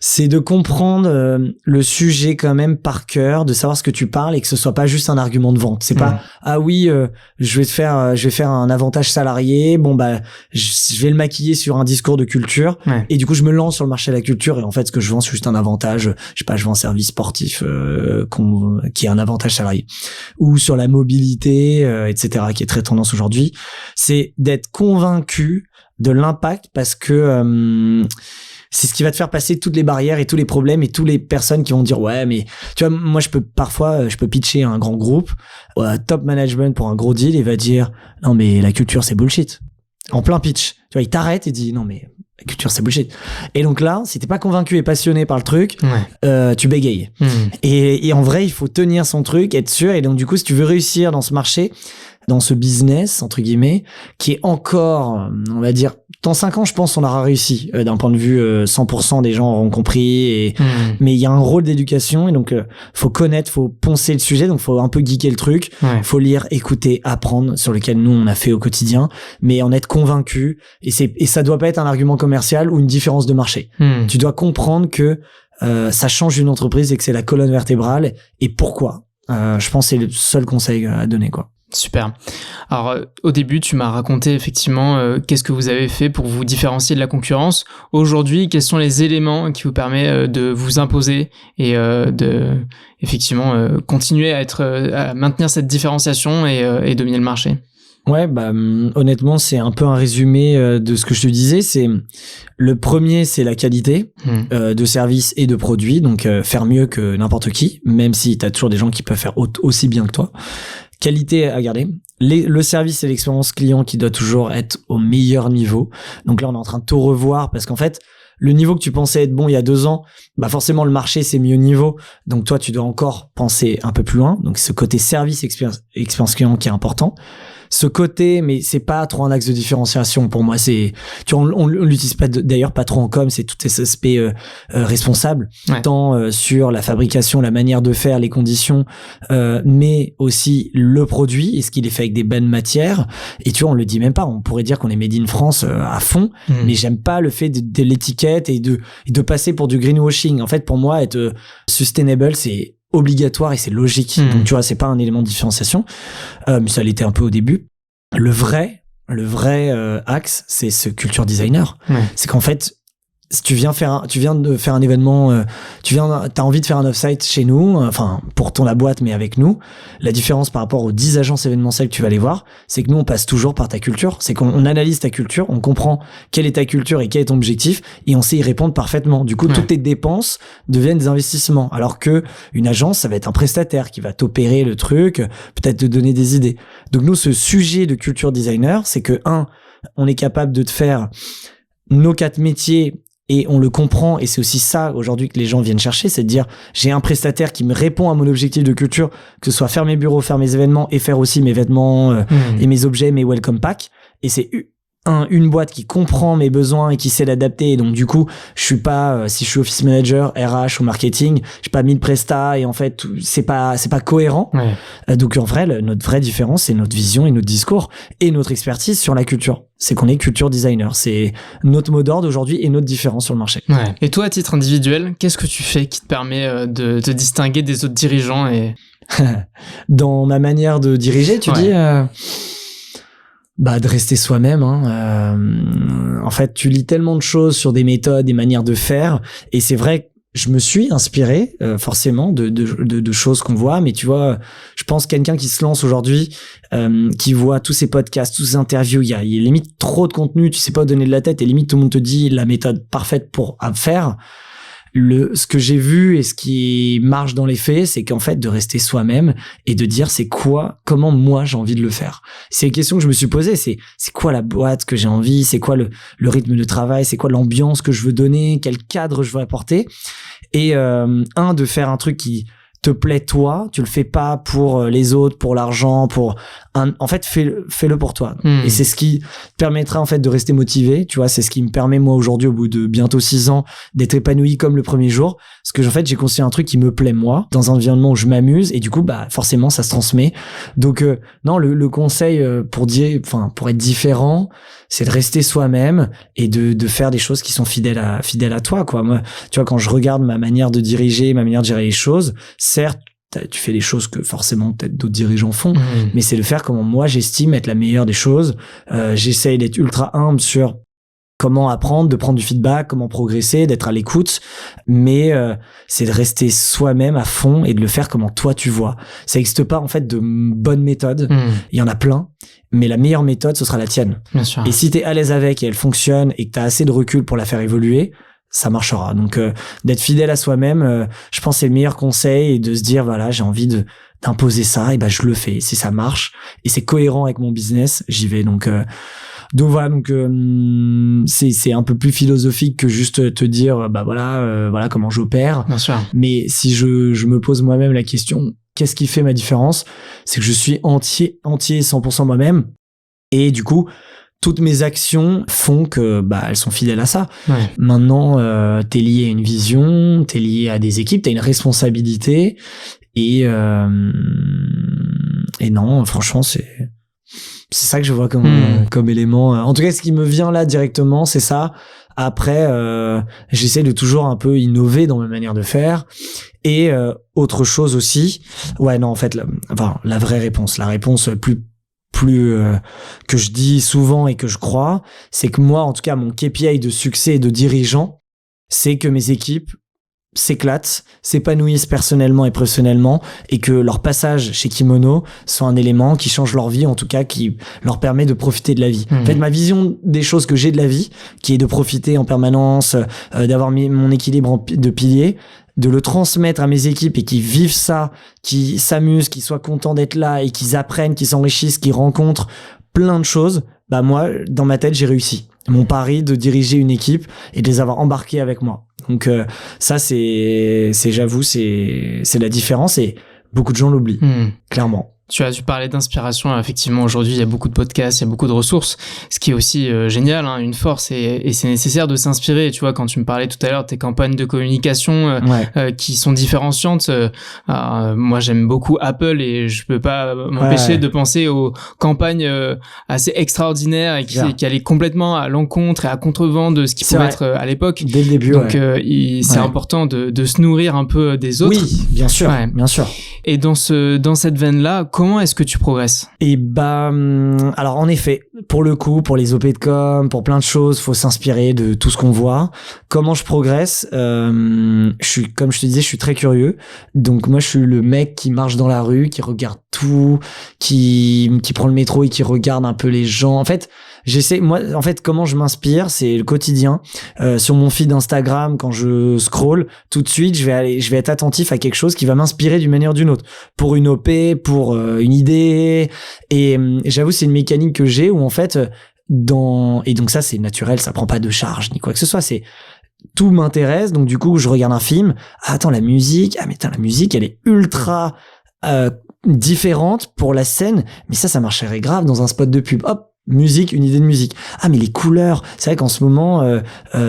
C'est de comprendre le sujet quand même par cœur, de savoir ce que tu parles et que ce soit pas juste un argument de vente. C'est pas ah oui, je vais faire un avantage salarié. Bon bah je vais le maquiller sur un discours de culture et du coup je me lance sur le marché de la culture et en fait ce que je vends c'est juste un avantage. Je sais pas, je vends un service sportif qui est un avantage salarié ou sur la mobilité, etc. qui est très tendance aujourd'hui. C'est d'être convaincu de l'impact parce que c'est ce qui va te faire passer toutes les barrières et tous les problèmes et toutes les personnes qui vont dire ouais mais tu vois moi je peux pitcher un grand groupe top management pour un gros deal et va dire non mais la culture c'est bullshit en plein pitch, tu vois il t'arrête et dit non mais la culture c'est bullshit et donc là si t'es pas convaincu et passionné par le truc tu bégayes et en vrai il faut tenir son truc, être sûr et donc du coup si tu veux réussir dans ce marché, dans ce business entre guillemets qui est encore on va dire dans 5 ans je pense on aura réussi d'un point de vue 100% des gens auront compris mais il y a un rôle d'éducation et donc faut connaître, faut poncer le sujet donc faut un peu geeker le truc, faut lire, écouter, apprendre sur lequel nous on a fait au quotidien mais en être convaincu et ça doit pas être un argument commercial ou une différence de marché. Tu dois comprendre que ça change une entreprise et que c'est la colonne vertébrale et pourquoi. Je pense que c'est le seul conseil à donner quoi. Super. Alors, au début, tu m'as raconté effectivement qu'est-ce que vous avez fait pour vous différencier de la concurrence. Aujourd'hui, quels sont les éléments qui vous permettent de vous imposer et de effectivement continuer à maintenir cette différenciation et dominer le marché? Ouais, bah honnêtement, c'est un peu un résumé de ce que je te disais. C'est le premier, c'est la qualité de service et de produits. Donc faire mieux que n'importe qui, même si t'as toujours des gens qui peuvent faire aussi bien que toi. Qualité à garder. Le service et l'expérience client qui doit toujours être au meilleur niveau. Donc là, on est en train de tout revoir parce qu'en fait, le niveau que tu pensais être bon il y a 2 ans, bah forcément le marché c'est mieux niveau. Donc toi, tu dois encore penser un peu plus loin. Donc ce côté service expérience client qui est important. Ce côté, mais c'est pas trop un axe de différenciation pour moi. C'est, tu vois, on l'utilise pas d'ailleurs pas trop en com. C'est tous ces aspects responsables, tant sur la fabrication, la manière de faire, les conditions, mais aussi le produit. Est-ce qu'il est fait avec des bonnes matières? Et tu vois, on le dit même pas. On pourrait dire qu'on est made in France à fond, mais j'aime pas le fait de l'étiquette et de passer pour du greenwashing. En fait, pour moi, être sustainable, c'est obligatoire et c'est logique. Donc tu vois, c'est pas un élément de différenciation, mais ça l'était un peu au début. Le vrai axe, c'est ce culture designer. C'est qu'en fait, si tu viens de faire un événement, t'as envie de faire un off-site chez nous, enfin pour la boîte mais avec nous, la différence par rapport aux 10 agences événementielles que tu vas aller voir, c'est que nous on passe toujours par ta culture, c'est qu'on analyse ta culture, on comprend quelle est ta culture et quel est ton objectif et on sait y répondre parfaitement. Du coup, toutes tes dépenses deviennent des investissements, alors que une agence, ça va être un prestataire qui va t'opérer le truc, peut-être te donner des idées. Donc nous, ce sujet de culture designer, c'est que on est capable de te faire nos 4 métiers et on le comprend, et c'est aussi ça aujourd'hui que les gens viennent chercher, c'est de dire j'ai un prestataire qui me répond à mon objectif de culture, que ce soit faire mes bureaux, faire mes événements et faire aussi mes vêtements et mes objets, mes welcome packs, et c'est une boîte qui comprend mes besoins et qui sait l'adapter. Et donc du coup je suis pas si je suis office manager, RH ou marketing, j'ai pas 1000 prestats et en fait c'est pas cohérent. Donc en vrai notre vraie différence c'est notre vision et notre discours et notre expertise sur la culture. C'est qu'on est culture designer, c'est notre mot d'ordre aujourd'hui et notre différence sur le marché. Et toi à titre individuel, qu'est-ce que tu fais qui te permet de te distinguer des autres dirigeants et dans ma manière de diriger, tu dis de rester soi-même. En fait, tu lis tellement de choses sur des méthodes, des manières de faire, et c'est vrai que je me suis inspiré forcément de choses qu'on voit, mais tu vois, je pense quelqu'un qui se lance aujourd'hui, qui voit tous ces podcasts, tous ces interviews, il y a limite trop de contenu, tu sais pas donner de la tête, et limite tout le monde te dit la méthode parfaite pour faire. Ce que j'ai vu et ce qui marche dans les faits, c'est qu'en fait de rester soi-même et de dire comment moi j'ai envie de le faire. C'est une question que je me suis posée, c'est quoi la boîte que j'ai envie, c'est quoi le rythme de travail, c'est quoi l'ambiance que je veux donner, quel cadre je veux apporter, et de faire un truc qui te plaît toi, tu le fais pas pour les autres, pour l'argent, en fait fais-le pour toi. Et c'est ce qui te permettra en fait de rester motivé, tu vois, c'est ce qui me permet moi aujourd'hui au bout de bientôt 6 ans d'être épanoui comme le premier jour, parce que en fait j'ai construit un truc qui me plaît moi, dans un environnement où je m'amuse, et du coup forcément ça se transmet. Donc non, le conseil pour être différent, c'est de rester soi-même et de faire des choses qui sont fidèles à toi, quoi. Moi, tu vois, quand je regarde ma manière de diriger, ma manière de gérer les choses, certes, tu fais des choses que forcément peut-être d'autres dirigeants font, mais c'est de faire comment moi j'estime être la meilleure des choses. J'essaye d'être ultra humble sur comment apprendre, de prendre du feedback, comment progresser, d'être à l'écoute, mais c'est de rester soi-même à fond et de le faire comment toi tu vois. Ça n'existe pas en fait de bonne méthode, il y en a plein, mais la meilleure méthode ce sera la tienne. Bien sûr. Et si t'es à l'aise avec et elle fonctionne et que t'as assez de recul pour la faire évoluer, ça marchera. Donc d'être fidèle à soi-même, je pense que c'est le meilleur conseil, et de se dire voilà, j'ai envie d'imposer ça, et je le fais. Si ça marche et c'est cohérent avec mon business, j'y vais. Donc voilà, c'est un peu plus philosophique que juste te dire voilà comment j'opère. Bien sûr. Mais si je me pose moi-même la question, qu'est-ce qui fait ma différence, c'est que je suis entier 100% moi-même, et du coup toutes mes actions font que elles sont fidèles à ça. Maintenant t'es lié à une vision, t'es lié à des équipes, t'as une responsabilité, et non, franchement c'est ça que je vois comme élément. En tout cas, ce qui me vient là directement, c'est ça. Après, j'essaie de toujours un peu innover dans ma manière de faire. Et autre chose aussi. Ouais, non, en fait, la vraie réponse, la réponse plus que je dis souvent et que je crois, c'est que moi, en tout cas, mon KPI de succès et de dirigeant, c'est que mes équipes s'éclatent, s'épanouissent personnellement et professionnellement, et que leur passage chez Kimono soit un élément qui change leur vie, en tout cas qui leur permet de profiter de la vie. En fait, ma vision des choses que j'ai de la vie, qui est de profiter en permanence, d'avoir mon équilibre de piliers, de le transmettre à mes équipes et qu'ils vivent ça, qu'ils s'amusent, qu'ils soient contents d'être là et qu'ils apprennent, qu'ils s'enrichissent, qu'ils rencontrent plein de choses, moi, dans ma tête, j'ai réussi. Mon pari de diriger une équipe et de les avoir embarqués avec moi. Donc ça, j'avoue, c'est la différence, et beaucoup de gens l'oublient, clairement. Tu parlais d'inspiration. Effectivement, aujourd'hui, il y a beaucoup de podcasts, il y a beaucoup de ressources, ce qui est aussi génial, une force, et c'est nécessaire de s'inspirer. Tu vois, quand tu me parlais tout à l'heure de tes campagnes de communication qui sont différenciantes, moi, j'aime beaucoup Apple, et je peux pas m'empêcher de penser aux campagnes assez extraordinaires et qui allaient complètement à l'encontre et à contrevent de ce qui pouvait être à l'époque. Dès le début, donc c'est important de se nourrir un peu des autres. Oui, bien sûr, bien sûr. Et dans cette veine-là, comment est-ce que tu progresses? Et alors en effet, pour le coup, pour les OP de com, pour plein de choses, faut s'inspirer de tout ce qu'on voit. Comment je progresse? Comme je te disais, je suis très curieux. Donc moi, je suis le mec qui marche dans la rue, qui regarde tout, qui prend le métro et qui regarde un peu les gens. En fait, comment je m'inspire, c'est le quotidien. Sur mon feed Instagram, quand je scroll, tout de suite, je vais être attentif à quelque chose qui va m'inspirer d'une manière ou d'une autre. Pour une OP, pour une idée. Et j'avoue, c'est une mécanique que j'ai où en fait, et donc ça c'est naturel, ça prend pas de charge ni quoi que ce soit, c'est tout m'intéresse, donc du coup je regarde un film, attends la musique, la musique elle est ultra différente pour la scène, mais ça marcherait grave dans un spot de pub, hop, musique, une idée de musique. Ah mais les couleurs, c'est vrai qu'en ce moment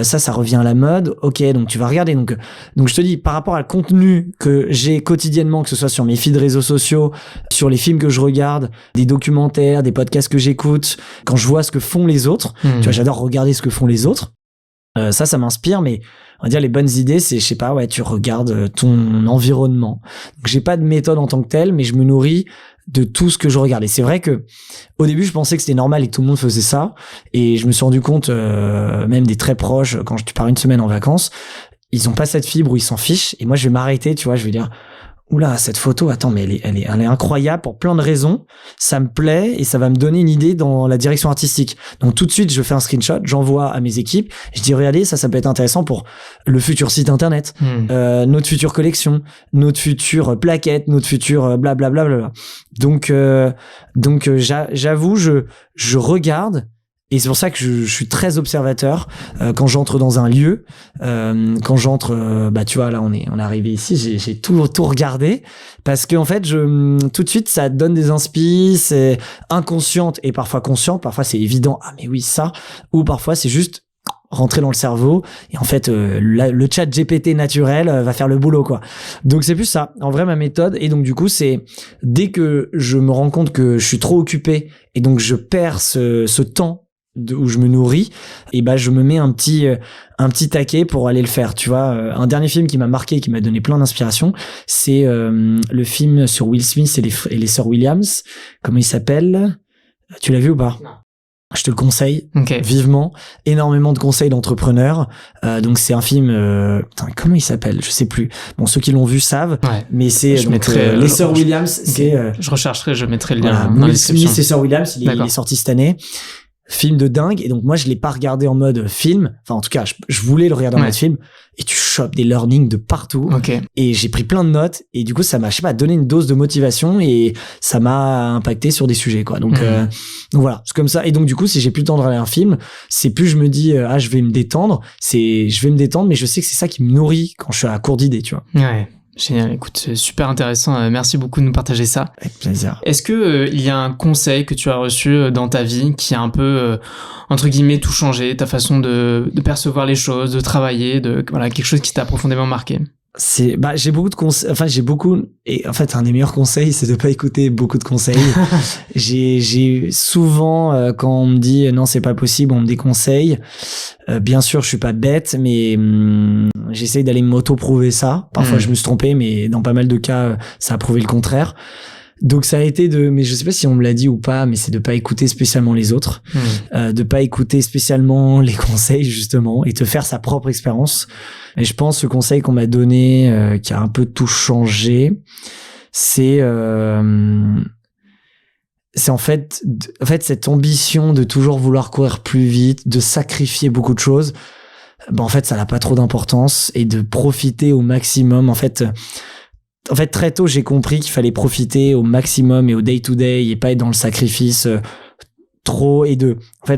ça revient à la mode. Ok, donc tu vas regarder. Donc je te dis, par rapport à le contenu que j'ai quotidiennement, que ce soit sur mes feeds réseaux sociaux, sur les films que je regarde, des documentaires, des podcasts que j'écoute, quand je vois ce que font les autres, tu vois, j'adore regarder ce que font les autres. Ça m'inspire, mais on va dire les bonnes idées, c'est, je sais pas, ouais, tu regardes ton environnement. Donc j'ai pas de méthode en tant que telle, mais je me nourris de tout ce que je regarde. Et c'est vrai que au début, je pensais que c'était normal et que tout le monde faisait ça. Et je me suis rendu compte, même des très proches, quand tu pars une semaine en vacances, ils ont pas cette fibre où ils s'en fichent. Et moi, je vais m'arrêter, tu vois, je vais dire, oula, cette photo, attends, mais elle est incroyable pour plein de raisons. Ça me plaît et ça va me donner une idée dans la direction artistique. Donc tout de suite, je fais un screenshot, j'envoie à mes équipes. Je dis, regardez, ça peut être intéressant pour le futur site internet, notre future collection, notre future plaquette, notre futur blablabla. Donc j'avoue, je regarde. Et c'est pour ça que je suis très observateur quand j'entre dans un lieu, quand j'entre, tu vois, là on est arrivé ici, j'ai tout regardé parce que en fait, tout de suite ça donne des inspi, c'est inconsciente et parfois consciente, parfois c'est évident, ah mais oui ça, ou parfois c'est juste rentrer dans le cerveau et en fait le chat GPT naturel va faire le boulot quoi. Donc c'est plus ça en vrai ma méthode. Et donc du coup c'est dès que je me rends compte que je suis trop occupé et donc je perds ce temps où je me nourris, et je me mets un petit taquet pour aller le faire, tu vois. Un dernier film qui m'a marqué, qui m'a donné plein d'inspiration, c'est le film sur Will Smith et les sœurs Williams. Comment il s'appelle? Tu l'as vu ou pas? Non. Je te le conseille vivement. Énormément de conseils d'entrepreneurs. Donc c'est un film. Comment il s'appelle? Je sais plus. Bon, ceux qui l'ont vu savent. Ouais. Mais c'est les sœurs Williams. Okay. Je rechercherai, je mettrai le lien voilà, dans la Will description. Smith et sœurs Williams. Il est sorti cette année. Film de dingue. Et donc moi je l'ai pas regardé en mode film, enfin en tout cas je voulais le regarder en mode film, et tu chopes des learnings de partout. Et j'ai pris plein de notes et du coup ça m'a, je sais pas, donné une dose de motivation et ça m'a impacté sur des sujets quoi. Donc voilà, c'est comme ça. Et donc du coup si j'ai plus le temps de regarder un film, c'est plus je me dis je vais me détendre, mais je sais que c'est ça qui me nourrit quand je suis à court d'idées, tu vois. Ouais. Génial, écoute, c'est super intéressant. Merci beaucoup de nous partager ça. Avec plaisir. Est-ce que il y a un conseil que tu as reçu dans ta vie qui a un peu, entre guillemets, tout changé, ta façon de percevoir les choses, de travailler, quelque chose qui t'a profondément marqué? J'ai beaucoup de conseils, et en fait un des meilleurs conseils c'est de pas écouter beaucoup de conseils. j'ai souvent quand on me dit non c'est pas possible, on me déconseille. Bien sûr je suis pas bête, mais j'essaye d'aller m'auto-prouver ça. Parfois je me suis trompé, mais dans pas mal de cas ça a prouvé le contraire. Donc ça a été mais je sais pas si on me l'a dit ou pas, mais c'est de pas écouter spécialement les autres, de pas écouter spécialement les conseils justement, et de faire sa propre expérience. Et je pense ce conseil qu'on m'a donné, qui a un peu tout changé, c'est en fait cette ambition de toujours vouloir courir plus vite, de sacrifier beaucoup de choses. En fait ça n'a pas trop d'importance, et de profiter au maximum. En fait très tôt j'ai compris qu'il fallait profiter au maximum et au day to day, et pas être dans le sacrifice trop, et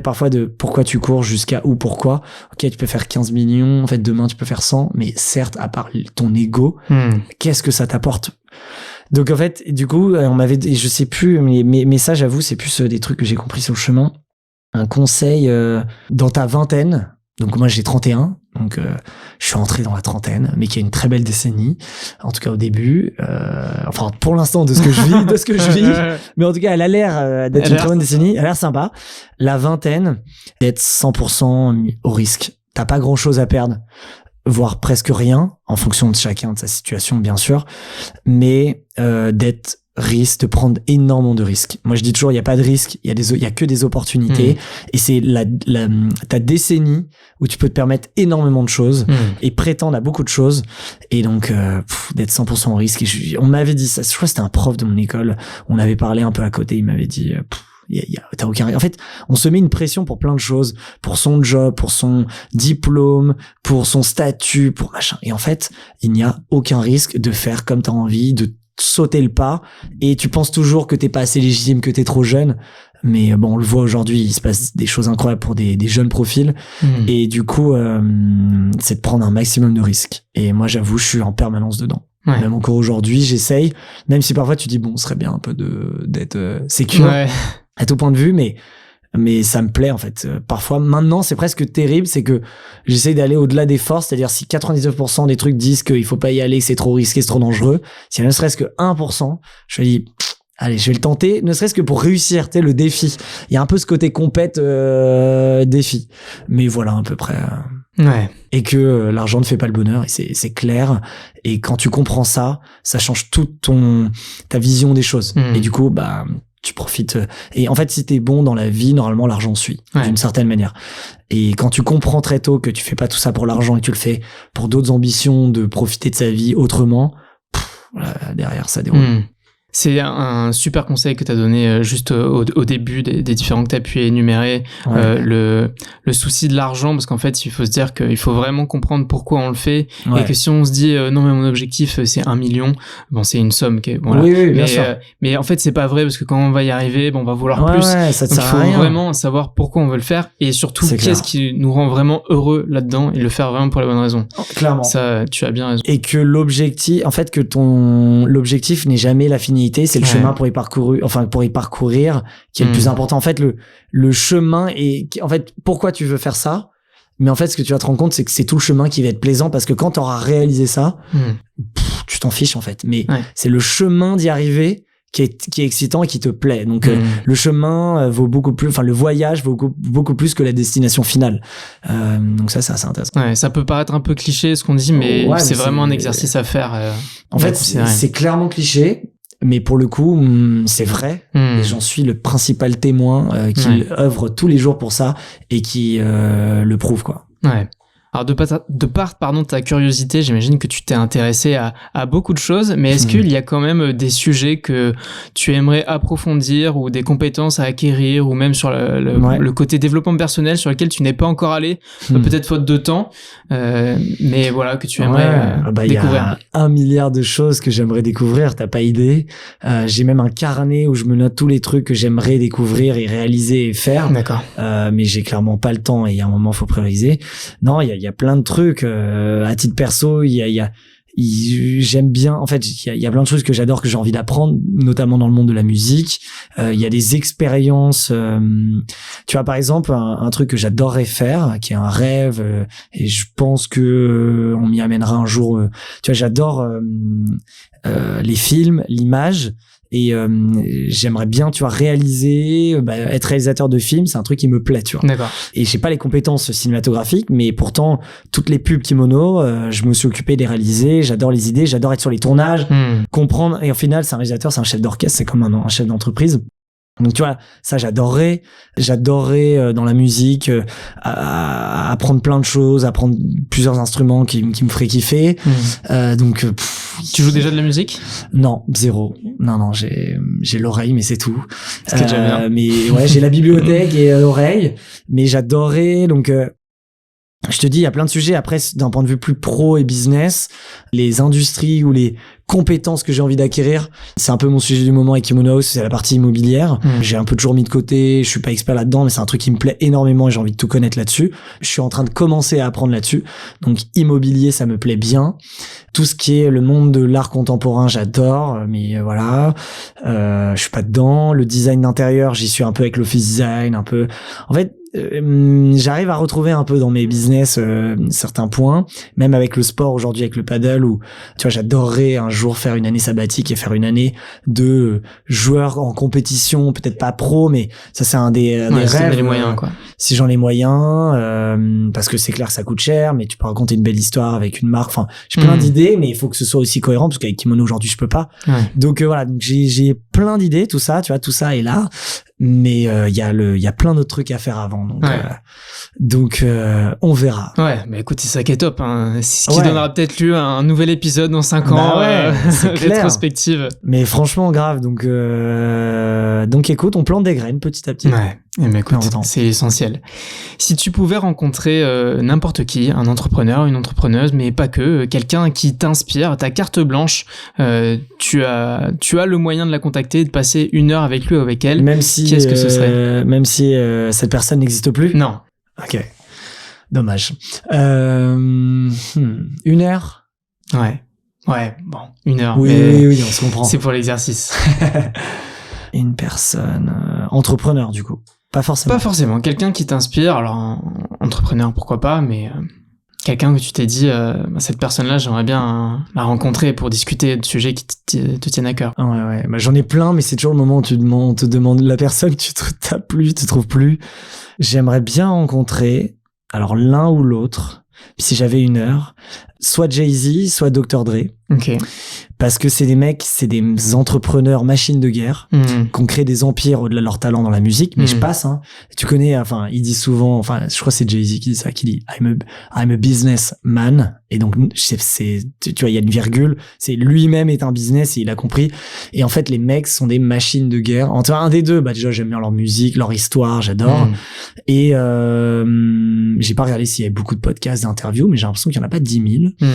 parfois de pourquoi tu cours jusqu'à où, pourquoi. Ok, tu peux faire 15 millions, en fait demain tu peux faire 100, mais certes à part ton ego, qu'est-ce que ça t'apporte? Donc en fait du coup on m'avait, je sais plus, mais ça j'avoue c'est plus des trucs que j'ai compris sur le chemin. Un conseil dans ta vingtaine. Donc moi j'ai 31, donc je suis entré dans la trentaine, mais qui est une très belle décennie, en tout cas au début. Enfin pour l'instant de ce que je vis, mais en tout cas elle a l'air d'être une très bonne décennie, elle a l'air sympa. La vingtaine, d'être 100% au risque. T'as pas grand chose à perdre, voire presque rien, en fonction de chacun de sa situation bien sûr, mais d'être risque, de prendre énormément de risques. Moi je dis toujours il y a pas de risque, il y a que des opportunités, et c'est ta décennie où tu peux te permettre énormément de choses et prétendre à beaucoup de choses, et donc d'être 100% au risque. Et on m'avait dit ça, je crois que c'était un prof de mon école, on avait parlé un peu à côté, il m'avait dit t'as aucun. En fait, on se met une pression pour plein de choses, pour son job, pour son diplôme, pour son statut, pour machin. Et en fait, il n'y a aucun risque de faire comme t'as envie, de sauter le pas et tu penses toujours que t'es pas assez légitime, que t'es trop jeune. Mais bon, on le voit aujourd'hui, il se passe des choses incroyables pour des jeunes profils. Et du coup, c'est de prendre un maximum de risques. Et moi, j'avoue, je suis en permanence dedans. Ouais. Même encore aujourd'hui, j'essaye. Même si parfois tu dis, bon, ce serait bien un peu d'être sécure à tout point de vue, mais ça me plaît en fait. Parfois, maintenant, c'est presque terrible, c'est que j'essaye d'aller au-delà des forces, c'est-à-dire si 99% des trucs disent qu'il faut pas y aller, que c'est trop risqué, c'est trop dangereux, s'il y a ne serait-ce que 1%, je me dis, allez, je vais le tenter, ne serait-ce que pour réussir, tu sais, le défi. Il y a un peu ce côté compète défi. Mais voilà, à peu près. Ouais. Et que l'argent ne fait pas le bonheur, et c'est clair. Et quand tu comprends ça, ça change toute ta vision des choses. Et du coup, bah, tu profites. Et en fait, si t'es bon dans la vie, normalement, l'argent suit, d'une certaine manière. Et quand tu comprends très tôt que tu fais pas tout ça pour l'argent et que tu le fais pour d'autres ambitions de profiter de sa vie autrement, voilà, derrière, ça déroule. C'est un super conseil que tu as donné juste au début des différents que tu as pu énumérer, le souci de l'argent, parce qu'en fait il faut se dire qu'il faut vraiment comprendre pourquoi on le fait, et que si on se dit non mais mon objectif c'est 1 million, bon c'est une somme qui est, voilà. Oui, bien sûr. Mais en fait c'est pas vrai, parce que quand on va y arriver, bon, on va vouloir plus, ça te donc il sert à faut rien. vraiment savoir pourquoi on veut le faire, et surtout qu'est-ce qui nous rend vraiment heureux là-dedans, et le faire vraiment pour les bonnes raisons. Clairement. Ça, tu as bien raison. Et que l'objectif, en fait, que l'objectif n'est jamais la finalité, c'est le chemin pour y parcourir qui est le plus important. En fait, le chemin est, en fait, pourquoi tu veux faire ça? Mais en fait, ce que tu vas te rendre compte, c'est que c'est tout le chemin qui va être plaisant, parce que quand tu auras réalisé ça, tu t'en fiches, en fait. Mais c'est le chemin d'y arriver qui est excitant et qui te plaît. Donc, le chemin vaut beaucoup plus, enfin, le voyage vaut beaucoup plus que la destination finale. Donc ça, c'est assez intéressant. Ouais, ça peut paraître un peu cliché, ce qu'on dit, mais c'est vraiment un exercice à faire. En fait, c'est clairement cliché. Mais pour le coup, c'est vrai. Et j'en suis le principal témoin qui œuvre tous les jours pour ça et qui le prouve, quoi. Ouais. Alors de part ta curiosité, j'imagine que tu t'es intéressé à beaucoup de choses, mais est-ce qu'il y a quand même des sujets que tu aimerais approfondir, ou des compétences à acquérir, ou même sur le côté développement personnel sur lequel tu n'es pas encore allé, peut-être faute de temps, mais voilà, que tu aimerais découvrir? Il y a 1 milliard de choses que j'aimerais découvrir, t'as pas idée. J'ai même un carnet où je me note tous les trucs que j'aimerais découvrir et réaliser et faire. D'accord. Mais j'ai clairement pas le temps, et il y a un moment, faut prioriser. Non, il y a plein de trucs à titre perso, j'aime bien, en fait, il y a plein de choses que j'adore, que j'ai envie d'apprendre, notamment dans le monde de la musique. Il y a des expériences, tu vois, par exemple, un truc que j'adorerais faire, qui est un rêve, et je pense que on m'y amènera un jour. Tu vois, j'adore les films, l'image. Et j'aimerais bien, tu vois, réaliser, être réalisateur de films, c'est un truc qui me plaît, tu vois. D'accord. Et j'ai pas les compétences cinématographiques, mais pourtant toutes les pubs Kimono, je me suis occupé de les réaliser. J'adore les idées, j'adore être sur les tournages, comprendre. Et au final, c'est un réalisateur, c'est un chef d'orchestre, c'est comme un chef d'entreprise. Donc tu vois, ça j'adorerais dans la musique apprendre plein de choses, apprendre plusieurs instruments qui me feraient kiffer. Donc tu joues déjà de la musique? Non, zéro. Non, j'ai l'oreille, mais c'est tout. C'est déjà bien. Mais ouais, j'ai la bibliothèque et l'oreille, mais j'adorerais. Donc je te dis, il y a plein de sujets. Après, d'un point de vue plus pro et business, les industries ou les compétences que j'ai envie d'acquérir, c'est un peu mon sujet du moment avec Kimono House, c'est la partie immobilière. J'ai un peu toujours mis de côté, je suis pas expert là-dedans, mais c'est un truc qui me plaît énormément et j'ai envie de tout connaître là-dessus. Je suis en train de commencer à apprendre là-dessus. Donc immobilier, ça me plaît bien. Tout ce qui est le monde de l'art contemporain, j'adore, mais voilà, je suis pas dedans. Le design d'intérieur, j'y suis un peu avec l'office design, un peu. En fait, j'arrive à retrouver un peu dans mes business certains points, même avec le sport aujourd'hui, avec le paddle, où tu vois, j'adorerais un jour faire une année sabbatique et faire une année de joueur en compétition, peut-être pas pro, mais ça c'est un des rêves. Les moyens, quoi. Si j'en ai moyens, parce que c'est clair que ça coûte cher, mais tu peux raconter une belle histoire avec une marque. Enfin, j'ai plein d'idées, mais il faut que ce soit aussi cohérent, parce qu'avec Kimono aujourd'hui je peux pas. Donc voilà, donc j'ai plein d'idées, tout ça, tu vois, tout ça est là. mais il y a plein d'autres trucs à faire avant, donc on verra. Ouais, mais écoute, c'est ça qui est top, hein. C'est ce qui donnera peut-être lieu à un nouvel épisode dans 5 ans, rétrospective. Mais franchement grave, donc écoute, on plante des graines petit à petit. Ouais, mais écoute, c'est essentiel. Si tu pouvais rencontrer n'importe qui, un entrepreneur, une entrepreneuse, mais pas que, quelqu'un qui t'inspire, ta carte blanche, tu as le moyen de la contacter, de passer 1 heure avec lui ou avec elle. Même si, qu'est-ce que ce serait? Même si cette personne n'existe plus? Non. Ok. Dommage. 1 heure? Ouais, bon, 1 heure. Oui, on se comprend. C'est pour l'exercice. Une personne entrepreneur, du coup. Pas forcément. Quelqu'un qui t'inspire. Alors, entrepreneur, pourquoi pas, mais quelqu'un que tu t'es dit, cette personne-là, j'aimerais bien la rencontrer pour discuter de sujets qui te tiennent à cœur. Ouais. Bah, j'en ai plein, mais c'est toujours le moment où on te demande la personne, tu te trouves plus. J'aimerais bien rencontrer, alors l'un ou l'autre, puis si j'avais 1 heure, soit Jay-Z, soit Dr. Dre. Ok. Parce que c'est des entrepreneurs machines de guerre, qui ont créé des empires au-delà de leur talent dans la musique. Mais je passe, hein. Tu connais, il dit souvent, je crois que c'est Jay-Z qui dit ça, qui dit I'm a businessman. Et donc, tu vois, il y a une virgule. C'est lui-même est un business et il a compris. Et en fait, les mecs sont des machines de guerre. Entre un des deux, déjà, j'aime bien leur musique, leur histoire, j'adore. Et, j'ai pas regardé s'il y avait beaucoup de podcasts, d'interviews, mais j'ai l'impression qu'il y en a pas 10 000.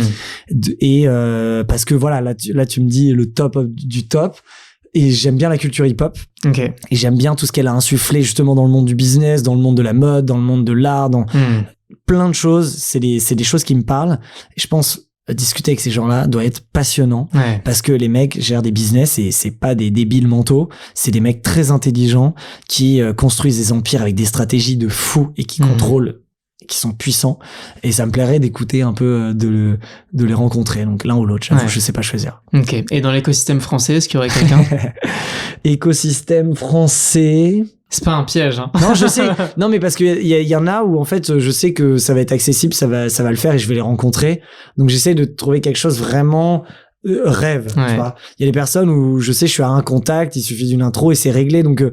Et, parce que voilà, là, tu me dis le top du top. Et j'aime bien la culture hip-hop. Ok. Et j'aime bien tout ce qu'elle a insufflé justement dans le monde du business, dans le monde de la mode, dans le monde de l'art, dans plein de choses. C'est des choses qui me parlent. Et je pense discuter avec ces gens-là doit être passionnant parce que les mecs gèrent des business et c'est pas des débiles mentaux. C'est des mecs très intelligents qui construisent des empires avec des stratégies de fous et qui contrôlent, qui sont puissants, et ça me plairait d'écouter un peu de les rencontrer, donc l'un ou l'autre. J'avoue, je sais pas choisir. Ok. Et dans l'écosystème français, est-ce qu'il y aurait quelqu'un? Écosystème français, c'est pas un piège, hein. Non, je sais. Non, mais parce que il y en a où en fait je sais que ça va être accessible, ça va le faire et je vais les rencontrer, donc j'essaie de trouver quelque chose vraiment rêve, tu vois. Il y a des personnes où je sais je suis à un contact, il suffit d'une intro et c'est réglé, donc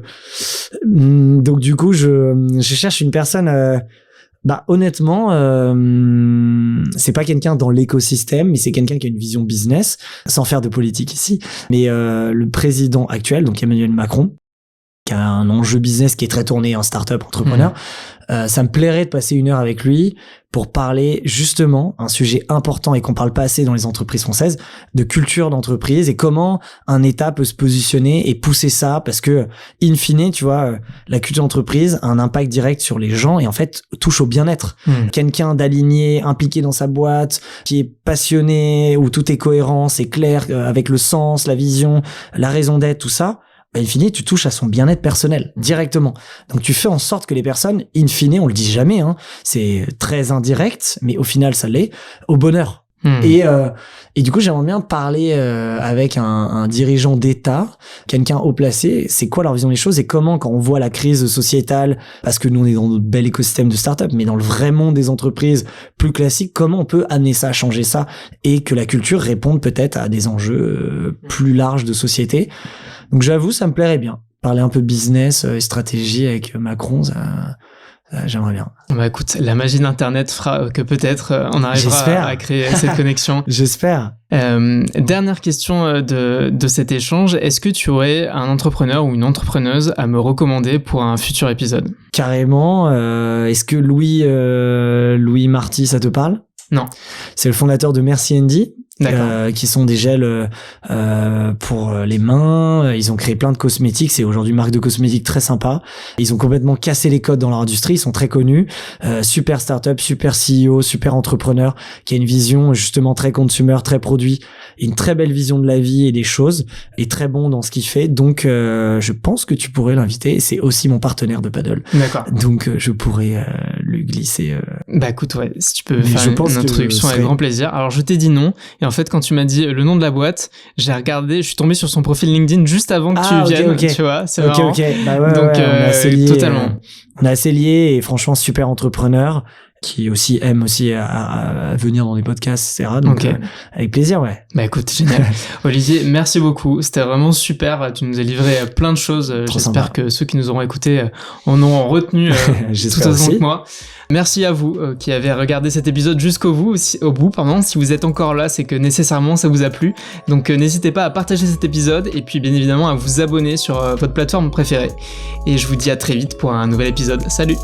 du coup je cherche une personne. Honnêtement, c'est pas quelqu'un dans l'écosystème, mais c'est quelqu'un qui a une vision business, sans faire de politique ici. Mais le président actuel, donc Emmanuel Macron, qui a un enjeu business qui est très tourné en start-up entrepreneur, ça me plairait de passer 1 heure avec lui pour parler justement un sujet important et qu'on parle pas assez dans les entreprises françaises, de culture d'entreprise et comment un État peut se positionner et pousser ça, parce que in fine, tu vois, la culture d'entreprise a un impact direct sur les gens et en fait touche au bien-être. Quelqu'un d'aligné, impliqué dans sa boîte, qui est passionné, où tout est cohérent, c'est clair, avec le sens, la vision, la raison d'être, tout ça, in fine, tu touches à son bien-être personnel directement. Donc tu fais en sorte que les personnes, in fine, on le dit jamais, hein, c'est très indirect, mais au final ça l'est, au bonheur. Et du coup j'aimerais bien parler avec un dirigeant d'État, quelqu'un haut placé, c'est quoi leur vision des choses et comment, quand on voit la crise sociétale, parce que nous on est dans notre bel écosystème de start-up, mais dans le vrai monde des entreprises plus classiques, comment on peut amener ça, changer ça, et que la culture réponde peut-être à des enjeux plus larges de société. Donc j'avoue, ça me plairait bien. Parler un peu business et stratégie avec Macron, ça, j'aimerais bien. Bah écoute, la magie d'Internet fera que peut-être on arrivera à créer cette connexion. J'espère. Dernière question de cet échange. Est-ce que tu aurais un entrepreneur ou une entrepreneuse à me recommander pour un futur épisode? Carrément. Est-ce que Louis Marty, ça te parle? Non. C'est le fondateur de Merci Andy. Qui sont des gels pour les mains. Ils ont créé plein de cosmétiques. C'est aujourd'hui une marque de cosmétiques très sympa. Ils ont complètement cassé les codes dans leur industrie. Ils sont très connus. Super startup, super CEO, super entrepreneur qui a une vision justement très consumer, très produit, une très belle vision de la vie et des choses, et très bon dans ce qu'il fait. Donc je pense que tu pourrais l'inviter. C'est aussi mon partenaire de paddle. D'accord. Donc je pourrais lui glisser. Bah écoute, ouais, si tu peux faire une introduction avec grand plaisir. Alors je t'ai dit non. Et en fait, quand tu m'as dit le nom de la boîte, j'ai regardé, je suis tombé sur son profil LinkedIn juste avant que tu viennes, tu vois, c'est marrant. Bah ouais, donc, on est assez liés, totalement. On est assez liés et franchement, super entrepreneur. qui aussi aiment aussi à venir dans des podcasts, etc. Donc, avec plaisir, ouais. Bah écoute, génial. Olivier, merci beaucoup. C'était vraiment super. Tu nous as livré plein de choses. J'espère que ceux qui nous auront écoutés en auront retenu tout autant que moi. Merci à vous qui avez regardé cet épisode jusqu'au bout. Si vous êtes encore là, c'est que nécessairement ça vous a plu. Donc n'hésitez pas à partager cet épisode et puis bien évidemment à vous abonner sur votre plateforme préférée. Et je vous dis à très vite pour un nouvel épisode. Salut!